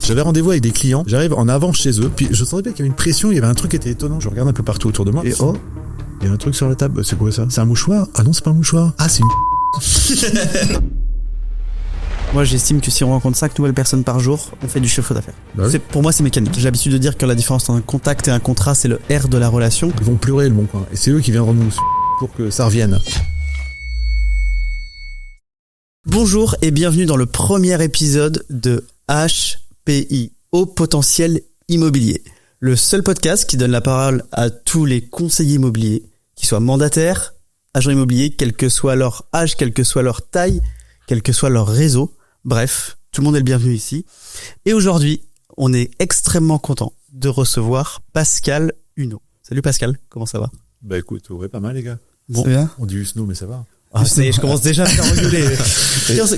J'avais rendez-vous avec des clients, j'arrive en avant chez eux, puis je sentais bien qu'il y avait une pression, il y avait un truc qui était étonnant, je regarde un peu partout autour de moi, et oh, il y a un truc sur la table, c'est quoi ça? C'est un mouchoir? Ah non, c'est pas un mouchoir. Ah, c'est une... Moi, j'estime que si on rencontre 5 nouvelles personnes par jour, on fait du chiffre d'affaires. Bah oui. Pour moi, c'est mécanique. J'ai l'habitude de dire que la différence entre un contact et un contrat, c'est le R de la relation. Ils vont pleurer le bon coin, et c'est eux qui viendront nous pour que ça revienne. Bonjour et bienvenue dans le premier épisode de HPI, Haut Potentiel Immobilier. Le seul podcast qui donne la parole à tous les conseillers immobiliers, qu'ils soient mandataires, agents immobiliers, quel que soit leur âge, quelle que soit leur taille, quel que soit leur réseau. Bref, tout le monde est le bienvenu ici. Et aujourd'hui, on est extrêmement content de recevoir Pascal Huneau. Salut Pascal, comment ça va? Bah écoute, ouais, pas mal les gars. Bon. C'est bien. On dit Usno, mais ça va. Ah, je commence déjà à me faire engueuler.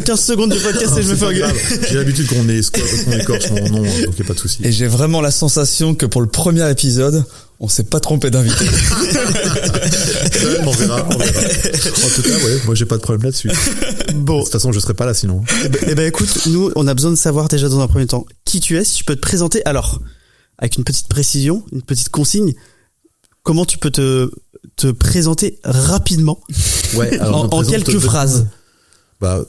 15 secondes du podcast et je me fais engueuler. J'ai l'habitude qu'on écorche mon nom, donc y a pas de souci. Et j'ai vraiment la sensation que pour le premier épisode, on s'est pas trompé d'invité. On verra. En tout cas, ouais, moi j'ai pas de problème là-dessus. Bon. De toute façon, je serais pas là sinon. Eh ben écoute, nous, on a besoin de savoir déjà dans un premier temps qui tu es, si tu peux te présenter. Alors, avec une petite précision, une petite consigne, comment tu peux te présenter rapidement, ouais, alors en quelques phrases. Bah,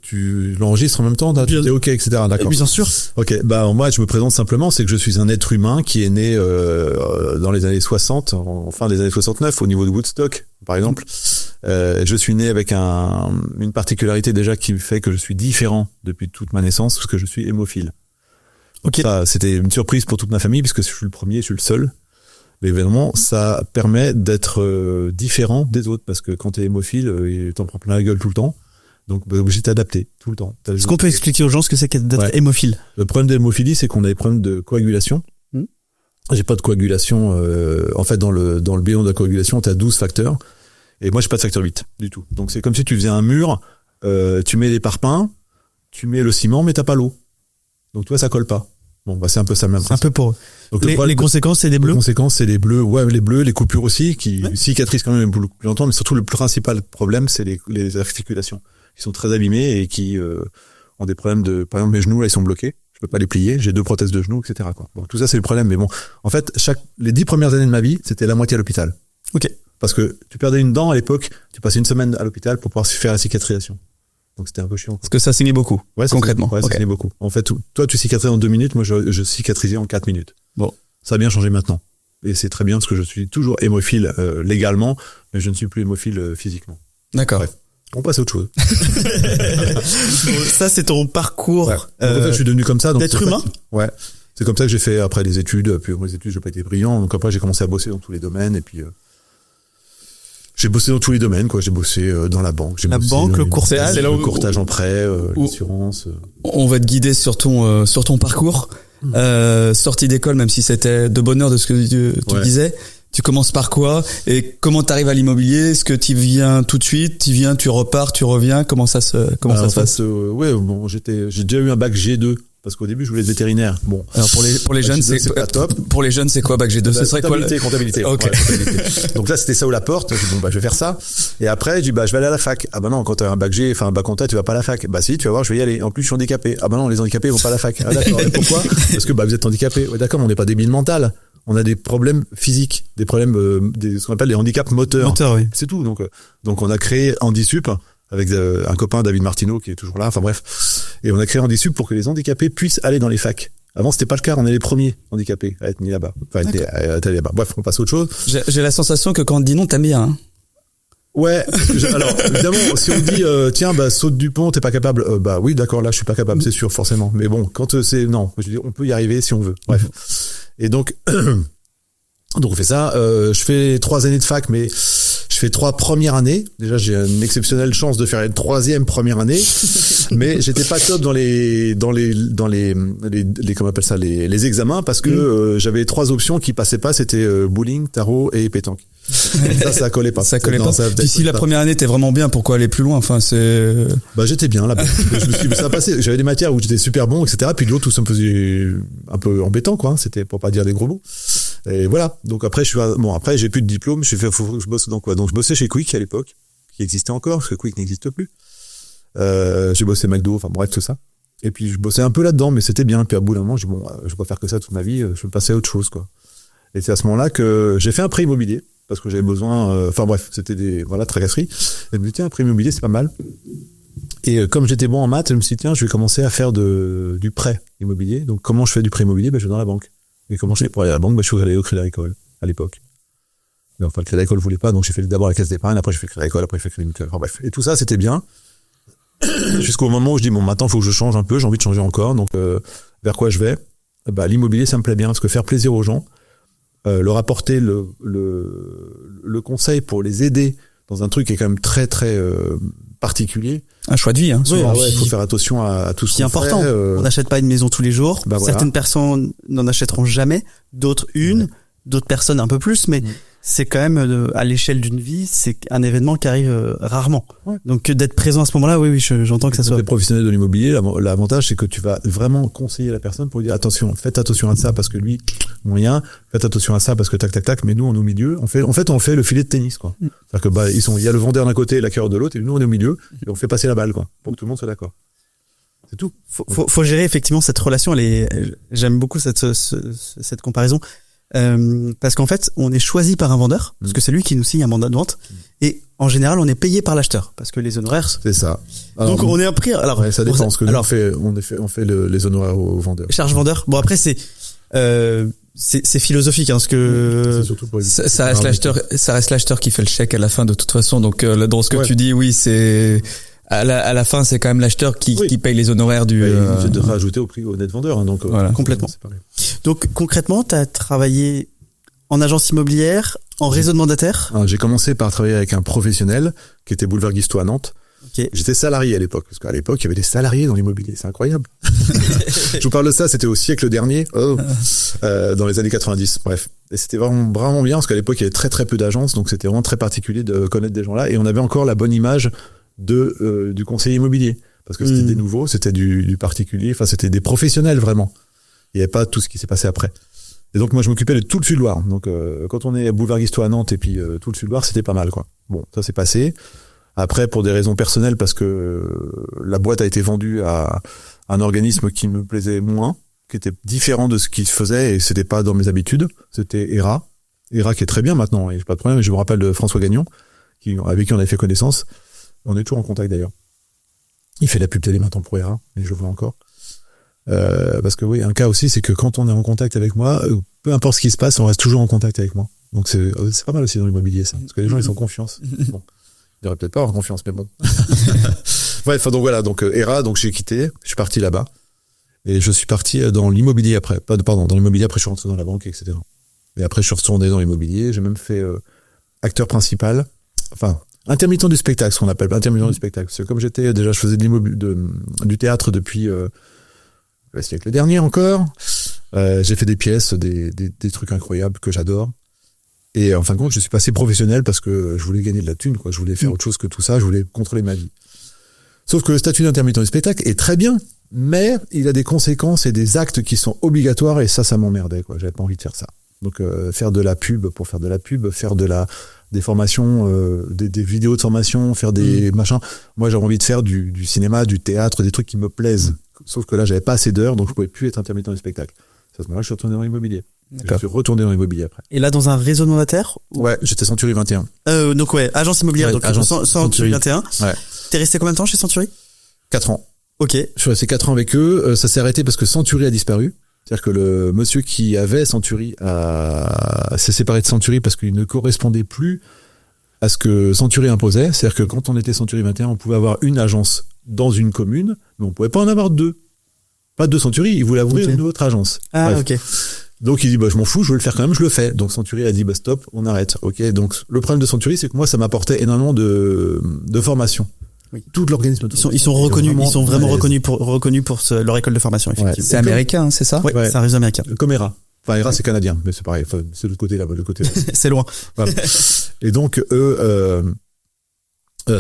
tu l'enregistres en même temps, t'es ok, etc. D'accord. Bien sûr. Ok, bah moi je me présente simplement, c'est que je suis un être humain qui est né dans les années 60, en fin des années 69, au niveau de Woodstock, par exemple. Je suis né avec une particularité déjà qui fait que je suis différent depuis toute ma naissance, parce que je suis hémophile. Ok. Ça, c'était une surprise pour toute ma famille, puisque je suis le premier, je suis le seul. Mais évidemment, ça permet d'être différent des autres, parce que quand t'es hémophile, t'en prends plein la gueule tout le temps. Donc, bah, obligé de t'adapter tout le temps. Est-ce qu'on peut expliquer aux gens ce que c'est d'être hémophile? Le problème de l'hémophilie, c'est qu'on a des problèmes de coagulation. J'ai pas de coagulation. En fait, dans le bilan de la coagulation, t'as 12 facteurs. Et moi, j'ai pas de facteur 8 du tout. Donc, c'est comme si tu faisais un mur, tu mets les parpaings, tu mets le ciment, mais t'as pas l'eau. Donc, toi, ça colle pas. Bon, bah, c'est un peu ça même. C'est un peu pour eux. Donc, les conséquences, c'est des bleus? Les conséquences, c'est les bleus. Ouais, les bleus, les coupures aussi, qui cicatrisent quand même beaucoup plus longtemps. Mais surtout, le principal problème, c'est les articulations, qui sont très abîmées et qui ont des problèmes de... Par exemple, mes genoux, là, ils sont bloqués. Je peux pas les plier. J'ai 2 prothèses de genoux, etc., quoi. Bon, tout ça, c'est le problème. Mais bon, en fait, les 10 premières années de ma vie, c'était la moitié à l'hôpital. Ok. Parce que tu perdais une dent à l'époque, tu passais une semaine à l'hôpital pour pouvoir faire la cicatrisation. Donc c'était un peu chiant. Parce que ça saignait beaucoup, concrètement. Ouais, ça saignait beaucoup. En fait, toi, tu cicatrisais en 2 minutes, moi, je cicatrisais en 4 minutes. Bon. Ça a bien changé maintenant. Et c'est très bien parce que je suis toujours hémophile légalement, mais je ne suis plus hémophile physiquement. D'accord. Bref. On passe à autre chose. Ça, c'est ton parcours. Ouais. Donc, en fait, je suis devenu comme ça. Donc d'être humain. Ouais. C'est comme ça que j'ai fait après les études. Puis les études, j'ai pas été brillant. Donc après, j'ai commencé à bosser dans tous les domaines. Et puis, j'ai bossé dans tous les domaines, quoi. J'ai bossé dans la banque. Le courtage. C'est là où, le courtage en prêt, l'assurance. On va te guider sur ton parcours. Sortie d'école, même si c'était de bonheur de ce que tu disais. Tu commences par quoi? Et comment t'arrives à l'immobilier? Est-ce que tu viens tout de suite? Tu repars, tu reviens? Comment ça se passe? Ouais, bon, j'ai déjà eu un bac G2. Parce qu'au début, je voulais être vétérinaire. Bon. Alors pour les jeunes, c'est pas top. Pour les jeunes, c'est quoi bac G2? Ce serait quoi? Comptabilité. Ok. Ouais, comptabilité. Donc là, c'était ça ou la porte. Je dis, bon, bah, je vais faire ça. Et après, je dis, bah, je vais aller à la fac. Ah, bah non, quand t'as un bac G, enfin, un bac compta, tu vas pas à la fac. Bah, si, tu vas voir, je vais y aller. En plus, je suis handicapé. Ah, bah non, les handicapés, ils vont pas à la fac. Ah, d'accord. Et pourquoi? Parce que, bah, vous êtes handicapé. Ouais, d'accord, mais on n'est pas débile mental. On a des problèmes physiques, des problèmes, ce qu'on appelle les handicaps moteurs. Oui. C'est tout. Donc, on a créé Handisup avec un copain, David Martineau, qui est toujours là. Enfin, bref. Et on a créé Handisup pour que les handicapés puissent aller dans les facs. Avant, c'était pas le cas. On est les premiers handicapés à être mis là-bas. Enfin, à être allés là-bas. Bref, on passe à autre chose. J'ai la sensation que quand on te dit non, t'aimes bien, hein. Ouais. Alors, évidemment, si on dit, tiens, bah, saute du pont, t'es pas capable. Bah, oui, d'accord, là, je suis pas capable, c'est sûr, forcément. Mais bon, quand non. Je veux dire, on peut y arriver si on veut. Bref. Et donc, on fait ça. Je fais 3 années de fac, mais je fais 3 premières années. Déjà, j'ai une exceptionnelle chance de faire une 3e première année, mais j'étais pas top dans les comment on appelle ça, les examens, parce que j'avais 3 options qui passaient pas. C'était bowling, tarot et pétanque. Ça collait pas. Ça collait pas. Puis si la première année t'es vraiment bien, pourquoi aller plus loin? Enfin, c'est. Bah, j'étais bien là. Ça passait. J'avais des matières où j'étais super bon, etc. Puis de l'autre, tout ça me faisait un peu embêtant, quoi. C'était pour pas dire des gros mots. Et voilà. Donc après, après, j'ai plus de diplôme. Faut que je bosse dans quoi? Donc je bossais chez Quick à l'époque, qui existait encore, parce que Quick n'existe plus. J'ai bossé McDo, enfin bref, tout ça. Et puis je bossais un peu là-dedans, mais c'était bien. Puis à bout d'un moment, je dis bon, je vais pas faire que ça toute ma vie, je vais passer à autre chose, quoi. Et c'est à ce moment-là que j'ai fait un prêt immobilier parce que j'avais besoin. Enfin bref, c'était des tracasseries. Et je me dis tiens, un prêt immobilier, c'est pas mal. Et comme j'étais bon en maths, je me suis dit tiens, je vais commencer à faire du prêt immobilier. Donc comment je fais du prêt immobilier? Je vais dans la banque. Et comment je fais pour aller à la banque? Je suis allé au Crédit Agricole à l'époque. Mais enfin, le Crédit Agricole voulait pas, donc j'ai fait d'abord la caisse d'épargne, après j'ai fait le Crédit Agricole, après j'ai fait le Crédit Mutuel. Enfin bref, et tout ça c'était bien. Jusqu'au moment où je dis bon, maintenant il faut que je change un peu, j'ai envie de changer encore. Donc vers quoi je vais? L'immobilier, ça me plaît bien parce que faire plaisir aux gens, leur apporter le conseil pour les aider dans un truc qui est quand même très très particulier. Un choix de vie, hein. Oui, il faut faire attention à tout ce qui est important. On n'achète pas une maison tous les jours. Certaines personnes n'en achèteront jamais, d'autres d'autres personnes un peu plus, mais c'est quand même à l'échelle d'une vie, c'est un événement qui arrive rarement. Ouais. Donc d'être présent à ce moment-là, oui, j'entends que ça soit. Les professionnels de l'immobilier, l'avantage c'est que tu vas vraiment conseiller la personne pour lui dire attention, faites attention à ça parce que lui moyen, faites attention à ça parce que tac, mais nous on est au milieu. On fait le filet de tennis, quoi. C'est-à-dire que il y a le vendeur d'un côté et l'acquéreur de l'autre, et nous on est au milieu et on fait passer la balle, quoi, pour que tout le monde soit d'accord. C'est tout. Faut gérer effectivement cette relation. J'aime beaucoup cette comparaison. Parce qu'en fait, on est choisi par un vendeur, parce que c'est lui qui nous signe un mandat de vente, et en général, on est payé par l'acheteur, parce que les honoraires. C'est ça. Alors, donc, on est un prix. Alors, ouais, ça dépend, parce que on fait les honoraires aux vendeurs. Charge vendeur. Bon, après, c'est philosophique, hein, parce que. C'est surtout pour ça reste l'acheteur qui fait le chèque à la fin, de toute façon. Donc, dans ce que tu dis, oui, c'est. À la fin, c'est quand même l'acheteur qui paye les honoraires du. Je devrais rajouter au prix au net vendeur, hein, donc voilà. Complètement. Donc concrètement, tu as travaillé en agence immobilière, en réseau de mandataires. J'ai commencé par travailler avec un professionnel qui était boulevard Guisto à Nantes. Okay. J'étais salarié à l'époque, parce qu'à l'époque il y avait des salariés dans l'immobilier, c'est incroyable. Je vous parle de ça, c'était au siècle dernier, dans les années 90. Bref, et c'était vraiment bien parce qu'à l'époque il y avait très très peu d'agences, donc c'était vraiment très particulier de connaître des gens là, et on avait encore la bonne image du conseiller immobilier, parce que c'était des nouveaux, c'était du particulier, enfin c'était des professionnels vraiment. Il n'y avait pas tout ce qui s'est passé après. Et donc moi je m'occupais de tout le Sud-Loire. Donc quand on est à boulevard Guisto à Nantes et puis tout le Sud-Loire, c'était pas mal, quoi. Bon, ça s'est passé. Après, pour des raisons personnelles, parce que la boîte a été vendue à un organisme qui me plaisait moins, qui était différent de ce qu'il faisait, et c'était pas dans mes habitudes. C'était ERA qui est très bien maintenant, et j'ai pas de problème. Je me rappelle de François Gagnon, avec qui on avait fait connaissance. On est toujours en contact d'ailleurs. Il fait la pub télé maintenant pour ERA, et je le vois encore. Parce que oui, un cas aussi, c'est que quand on est en contact avec moi, peu importe ce qui se passe, on reste toujours en contact avec moi. Donc c'est pas mal aussi dans l'immobilier, ça. Parce que les gens, ils ont confiance. Bon. Ils devraient peut-être pas avoir confiance, mais bon. Bref, donc voilà, donc ERA, donc j'ai quitté, je suis parti là-bas. Et je suis parti dans l'immobilier après. Dans l'immobilier, après je suis rentré dans la banque, etc. Et après je suis retourné dans l'immobilier, j'ai même fait acteur principal, enfin, intermittent du spectacle, ce qu'on appelle, intermittent du spectacle. Parce que comme je faisais du théâtre depuis le siècle dernier encore. J'ai fait des pièces, des trucs incroyables que j'adore. Et en fin de compte, je suis passé professionnel parce que je voulais gagner de la thune, quoi. Je voulais faire autre chose que tout ça. Je voulais contrôler ma vie. Sauf que le statut d'intermittent du spectacle est très bien, mais il a des conséquences et des actes qui sont obligatoires, et ça m'emmerdait, quoi. J'avais pas envie de faire ça. Donc, faire de la pub pour faire de la pub, faire des formations, des vidéos de formation, faire des machins. Moi, j'avais envie de faire du cinéma, du théâtre, des trucs qui me plaisent. Sauf que là, j'avais pas assez d'heures, donc je pouvais plus être intermittent du spectacle. C'est à ce moment-là que je suis retourné dans l'immobilier. Je suis retourné dans l'immobilier après. Et là, dans un réseau de mandataires? Ouais, j'étais Century 21. Donc ouais, agence immobilière, ouais, donc agence Century 21. Ouais. T'es resté combien de temps chez Century? 4 ans. Ok. Je suis resté 4 ans avec eux. Ça s'est arrêté parce que Century a disparu. C'est-à-dire que le monsieur qui avait Century s'est séparé de Century parce qu'il ne correspondait plus à ce que Century imposait. C'est-à-dire que quand on était Century 21, on pouvait avoir une agence dans une commune, mais on pouvait pas en avoir deux. Pas deux Century, il voulait ouvrir une autre agence. Ah, bref. ok. Donc il dit, je m'en fous, je veux le faire quand même, je le fais. Donc Century a dit, stop, on arrête. Ok. Donc le problème de Century, c'est que moi, ça m'apportait énormément de formation. Oui. Tout l'organisme. Ils sont reconnus, ils sont vraiment reconnus pour leur école de formation, effectivement. Ouais, c'est américain, c'est ça? Ouais, c'est un réseau américain. Comme ERA. Enfin, ERA, c'est canadien, mais c'est pareil. Enfin, c'est de l'autre côté, là, le côté. C'est loin. Voilà. Et donc, eux,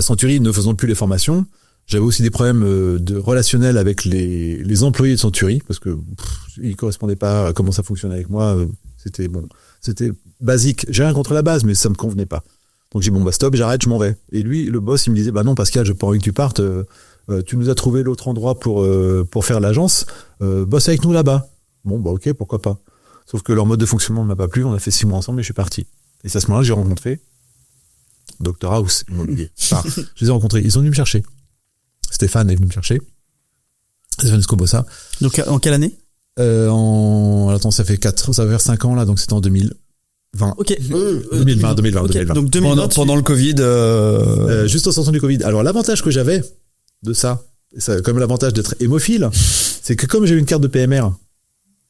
Century ne faisant plus les formations, j'avais aussi des problèmes de relationnels avec les employés de Century, parce que ils correspondaient pas à comment ça fonctionnait avec moi. C'était basique. J'ai rien contre la base, mais ça me convenait pas. Donc j'ai dit stop, j'arrête, je m'en vais. Et lui, le boss, il me disait non Pascal, j'ai pas envie que tu partes. tu nous as trouvé l'autre endroit pour faire l'agence, bosse avec nous là-bas. Bon, bah ok, pourquoi pas. Sauf que leur mode de fonctionnement ne m'a pas plu, on a fait 6 mois ensemble et je suis parti. Et c'est à ce moment-là que j'ai rencontré Dr House Immobilier. Enfin, je les ai rencontrés, ils sont venus me chercher. Stéphane est venu me chercher. Stéphane Escobossa. Donc en quelle année? Attends, ça fait 5 ans là, donc c'était en 2020. Ok. 2020. Okay. Donc 2020, pendant le Covid. Juste au sortant du Covid. Alors l'avantage que j'avais de ça, comme l'avantage d'être hémophile, c'est que comme j'ai eu une carte de PMR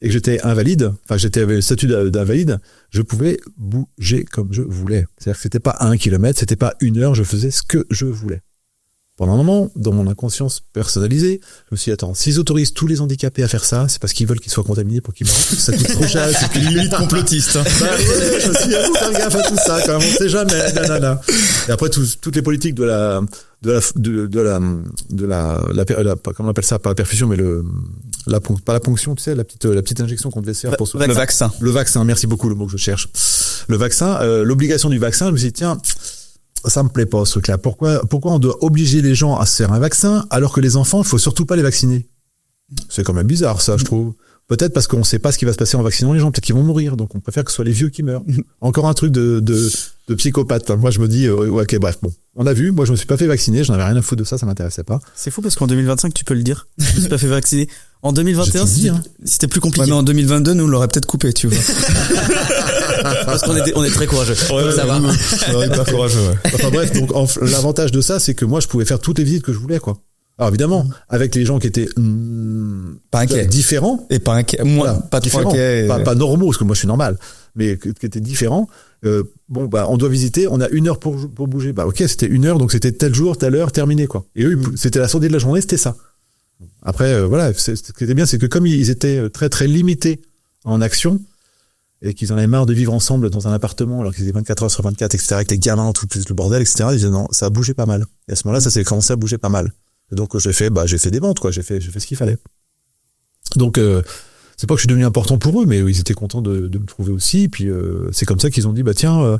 et que j'étais invalide, enfin j'avais le statut d'invalide, je pouvais bouger comme je voulais. C'est-à-dire que c'était pas 1 kilomètre, c'était pas 1 heure, je faisais ce que je voulais. Pendant un moment, dans mon inconscience personnalisée, je me suis dit, attends, s'ils autorisent tous les handicapés à faire ça, c'est parce qu'ils veulent qu'ils soient contaminés pour qu'ils meurent. Ça coûte trop cher, c'est une limite complotiste. Hein. Bah, ouais, je me suis dit, faire gaffe à tout ça, quand même, on sait jamais, nanana. Et après, toutes les politiques comment on appelle ça, pas la perfusion, mais pas la ponction, tu sais, la petite injection qu'on devait se faire pour le vaccin. Le vaccin, merci beaucoup, le mot que je cherche. Le vaccin, l'obligation du vaccin, je me suis dit, tiens, ça me plaît pas, ce truc-là. Pourquoi on doit obliger les gens à se faire un vaccin alors que les enfants, il faut surtout pas les vacciner? C'est quand même bizarre, ça, je trouve. Peut-être parce qu'on sait pas ce qui va se passer en vaccinant les gens. Peut-être qu'ils vont mourir. Donc, on préfère que ce soit les vieux qui meurent. Encore un truc de psychopathe. Enfin, moi, je me dis, ok, bref, bon. On a vu. Moi, je me suis pas fait vacciner. J'en avais rien à foutre de ça. Ça m'intéressait pas. C'est fou parce qu'en 2025, tu peux le dire. Je me suis pas fait vacciner. En 2021, c'était plus compliqué. Ouais, mais en 2022, nous, on l'aurait peut-être coupé, tu vois. Parce qu'on est très courageux. Ouais, ça va. On est pas courageux, ouais. Enfin, bref. Donc, l'avantage de ça, c'est que moi, je pouvais faire toutes les visites que je voulais, quoi. Alors évidemment, avec les gens qui étaient pas inquiets, différents et pas inquiets, moi voilà, pas différents, inquiets, pas normaux parce que moi je suis normal, mais qui étaient différents. Bon bah on doit visiter, on a 1 heure pour bouger. Bah ok, c'était 1 heure, donc c'était tel jour, telle heure, terminé quoi. Et eux, c'était la sortie de la journée, c'était ça. Après voilà, ce qui était bien, c'est que comme ils étaient très très limités en action et qu'ils en avaient marre de vivre ensemble dans un appartement alors qu'ils étaient 24 heures sur 24, etc. avec les gamins, tout plus le bordel, etc. Ils disaient non, ça a bougé pas mal. Et à ce moment-là, ça s'est commencé à bouger pas mal. Et donc j'ai fait des ventes quoi, j'ai fait ce qu'il fallait. Donc c'est pas que je suis devenu important pour eux, mais ils étaient contents de me trouver aussi. Puis c'est comme ça qu'ils ont dit bah tiens,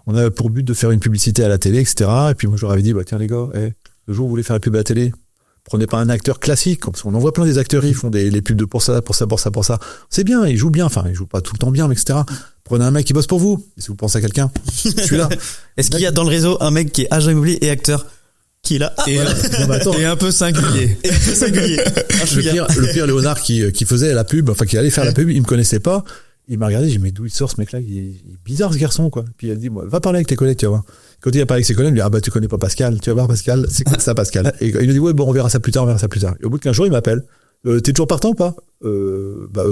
on a pour but de faire une publicité à la télé, etc. Et puis moi je leur avais dit bah tiens les gars, le jour où vous voulez faire la pub à la télé, prenez pas un acteur classique, parce qu'on en voit plein des acteurs, ils font les pubs de pour ça. C'est bien, ils jouent bien, enfin ils jouent pas tout le temps bien, mais etc. Prenez un mec qui bosse pour vous. Et si vous pensez à quelqu'un, je suis là. Est-ce qu'il y a dans le réseau un mec qui est agent immobilier et acteur? Qui est là et un peu singulier. Le pire Léonard qui faisait la pub, enfin qui allait faire la pub, il me connaissait pas. Il m'a regardé, j'ai dit mais d'où il sort ce mec-là, il est bizarre ce garçon quoi. Puis il a dit moi, va parler avec tes collègues, tu vas voir. Quand il a parlé avec ses collègues, il lui a dit bah tu connais pas Pascal, tu vas voir Pascal, c'est comme ça Pascal. Et il a dit ouais bon on verra ça plus tard. Et au bout de 15 jours il m'appelle. T'es toujours partant ou pas?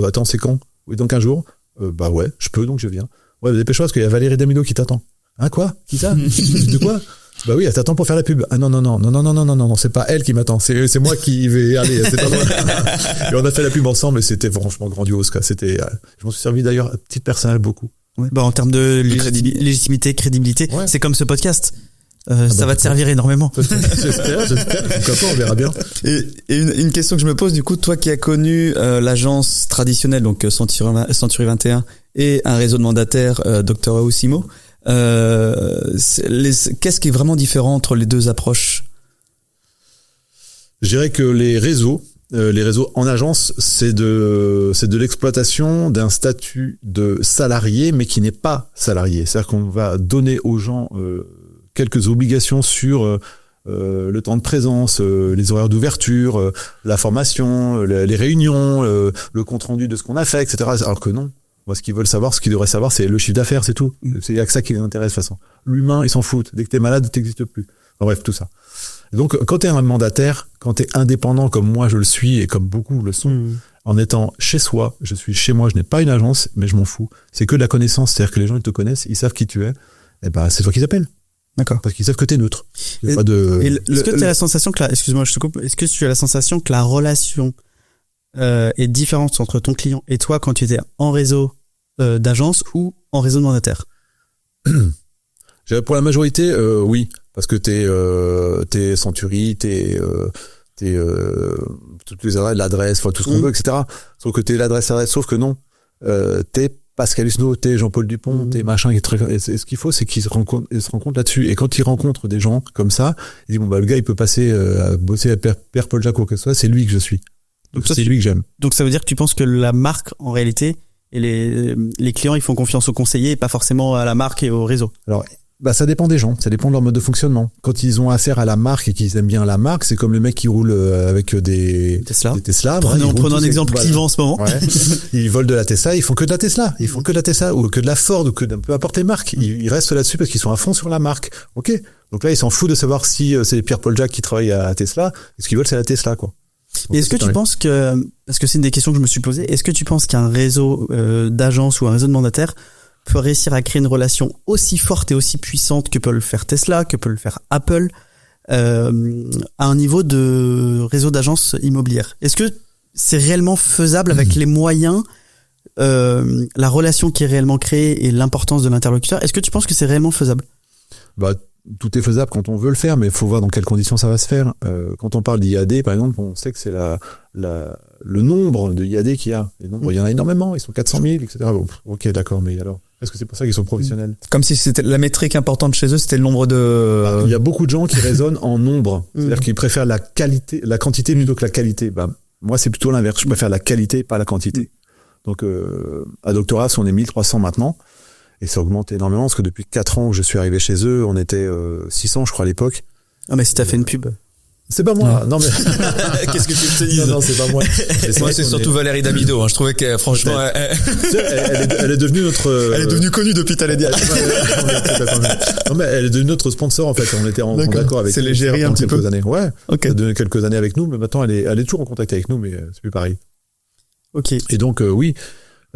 Attends c'est quand? Oui dans 15 jours. Bah ouais je peux donc je viens. Ouais dépêche-toi parce qu'il y a Valérie Damido qui t'attend. Hein quoi? Qui ça? De quoi? Bah oui, elle t'attend pour faire la pub. Ah non, c'est pas elle qui m'attend, c'est moi qui vais aller, c'est pas moi. Et on a fait la pub ensemble et c'était franchement grandiose quoi. C'était je m'en suis servi d'ailleurs à titre personnel beaucoup. Ouais. Bah en termes de légitimité, crédibilité, ouais. C'est comme ce podcast. Ça va te servir énormément. J'espère. Pourquoi pas, on verra bien. Et une question que je me pose, du coup, toi qui as connu l'agence traditionnelle, donc Century 21, et un réseau de mandataires, Dr House Immo, qu'est-ce qui est vraiment différent entre les deux approches? Je dirais que les réseaux en agence, c'est de l'exploitation d'un statut de salarié, mais qui n'est pas salarié. C'est-à-dire qu'on va donner aux gens quelques obligations sur le temps de présence, les horaires d'ouverture, la formation, les réunions, le compte rendu de ce qu'on a fait, etc. Alors que non. Moi, ce qu'ils devraient savoir, c'est le chiffre d'affaires, c'est tout. C'est à ça qui les intéresse, de toute façon. L'humain, ils s'en foutent. Dès que t'es malade, t'existes plus. Enfin, bref, tout ça. Et donc, quand t'es un mandataire, quand t'es indépendant, comme moi je le suis, et comme beaucoup le sont, en étant chez soi, je suis chez moi, je n'ai pas une agence, mais je m'en fous. C'est que de la connaissance. C'est-à-dire que les gens, ils te connaissent, ils savent qui tu es. Et ben, c'est toi qu'ils appellent. D'accord. Parce qu'ils savent que t'es neutre. Est-ce que tu as la sensation que excuse-moi, je te coupe. Est-ce que tu as la sensation que la relation est différente entre ton client et toi quand tu étais en réseau d'agence ou en réseau de mandataire? Pour la majorité, oui, parce que t'es Century, t'es toutes les adresses, enfin tout ce qu'on veut, etc. Sauf que t'es l'adresse, sauf que non, t'es Pascal Husneau, t'es Jean-Paul Dupont, t'es machin, et ce qu'il faut, c'est qu'ils se rencontrent là-dessus. Et quand ils rencontrent des gens comme ça, ils disent, bon, bah, le gars, il peut passer, à bosser à Père Paul Jacques ou que ce soit, c'est lui que je suis. Donc c'est lui que j'aime. Donc ça veut dire que tu penses que la marque, en réalité, et les clients, ils font confiance aux conseillers et pas forcément à la marque et au réseau. Alors, bah, ça dépend des gens, ça dépend de leur mode de fonctionnement. Quand ils ont affaire à la marque et qu'ils aiment bien la marque, c'est comme le mec qui roule avec des Tesla. Prenons un exemple clivant en ce moment. Ouais. Ils volent de la Tesla, ils font que de la Tesla. Ils font que de la Tesla ou que de la Ford ou que peu importe les marques. Ils restent là-dessus parce qu'ils sont à fond sur la marque. Ok. Donc là, ils s'en foutent de savoir si c'est Pierre-Paul Jacques qui travaille à Tesla. Et ce qu'ils veulent, c'est la Tesla, quoi. Et est-ce que tu penses que, parce que c'est une des questions que je me suis posée, est-ce que tu penses qu'un réseau d'agences ou un réseau de mandataires peut réussir à créer une relation aussi forte et aussi puissante que peut le faire Tesla, que peut le faire Apple, à un niveau de réseau d'agences immobilières? Est-ce que c'est réellement faisable avec les moyens, la relation qui est réellement créée et l'importance de l'interlocuteur? Est-ce que tu penses que c'est réellement faisable? Bah, tout est faisable quand on veut le faire, mais il faut voir dans quelles conditions ça va se faire. Quand on parle d'IAD, par exemple, on sait que c'est le nombre de IAD qu'il y a. Et il y en a énormément, ils sont 400 000, etc. Bon, ok, d'accord, mais alors, est-ce que c'est pour ça qu'ils sont professionnels? Comme si c'était la métrique importante chez eux, c'était le nombre de... Il y a beaucoup de gens qui raisonnent en nombre. C'est-à-dire qu'ils préfèrent la quantité plutôt que la qualité. Bah, moi, c'est plutôt l'inverse. Je préfère la qualité, pas la quantité. Donc, à Doctoras, on est 1300 maintenant. Et ça augmente énormément parce que depuis 4 ans que je suis arrivé chez eux, on était 600, je crois, à l'époque. Ah, mais si t'as fait une pub. C'est pas moi. Non, mais. Qu'est-ce que tu te dis? Non, c'est pas moi. Moi, c'est surtout Valérie Damido, hein. Je trouvais que, franchement, elle est devenue notre, elle est devenue connue depuis, t'allais dire. Non, mais elle est devenue notre sponsor, en fait. On était en d'accord avec elle. C'est l'égérie un petit peu. Années. Ouais. Ok. Elle a donné quelques années avec nous, mais maintenant, elle est toujours en contact avec nous, mais c'est plus pareil. Ok. Et donc, oui.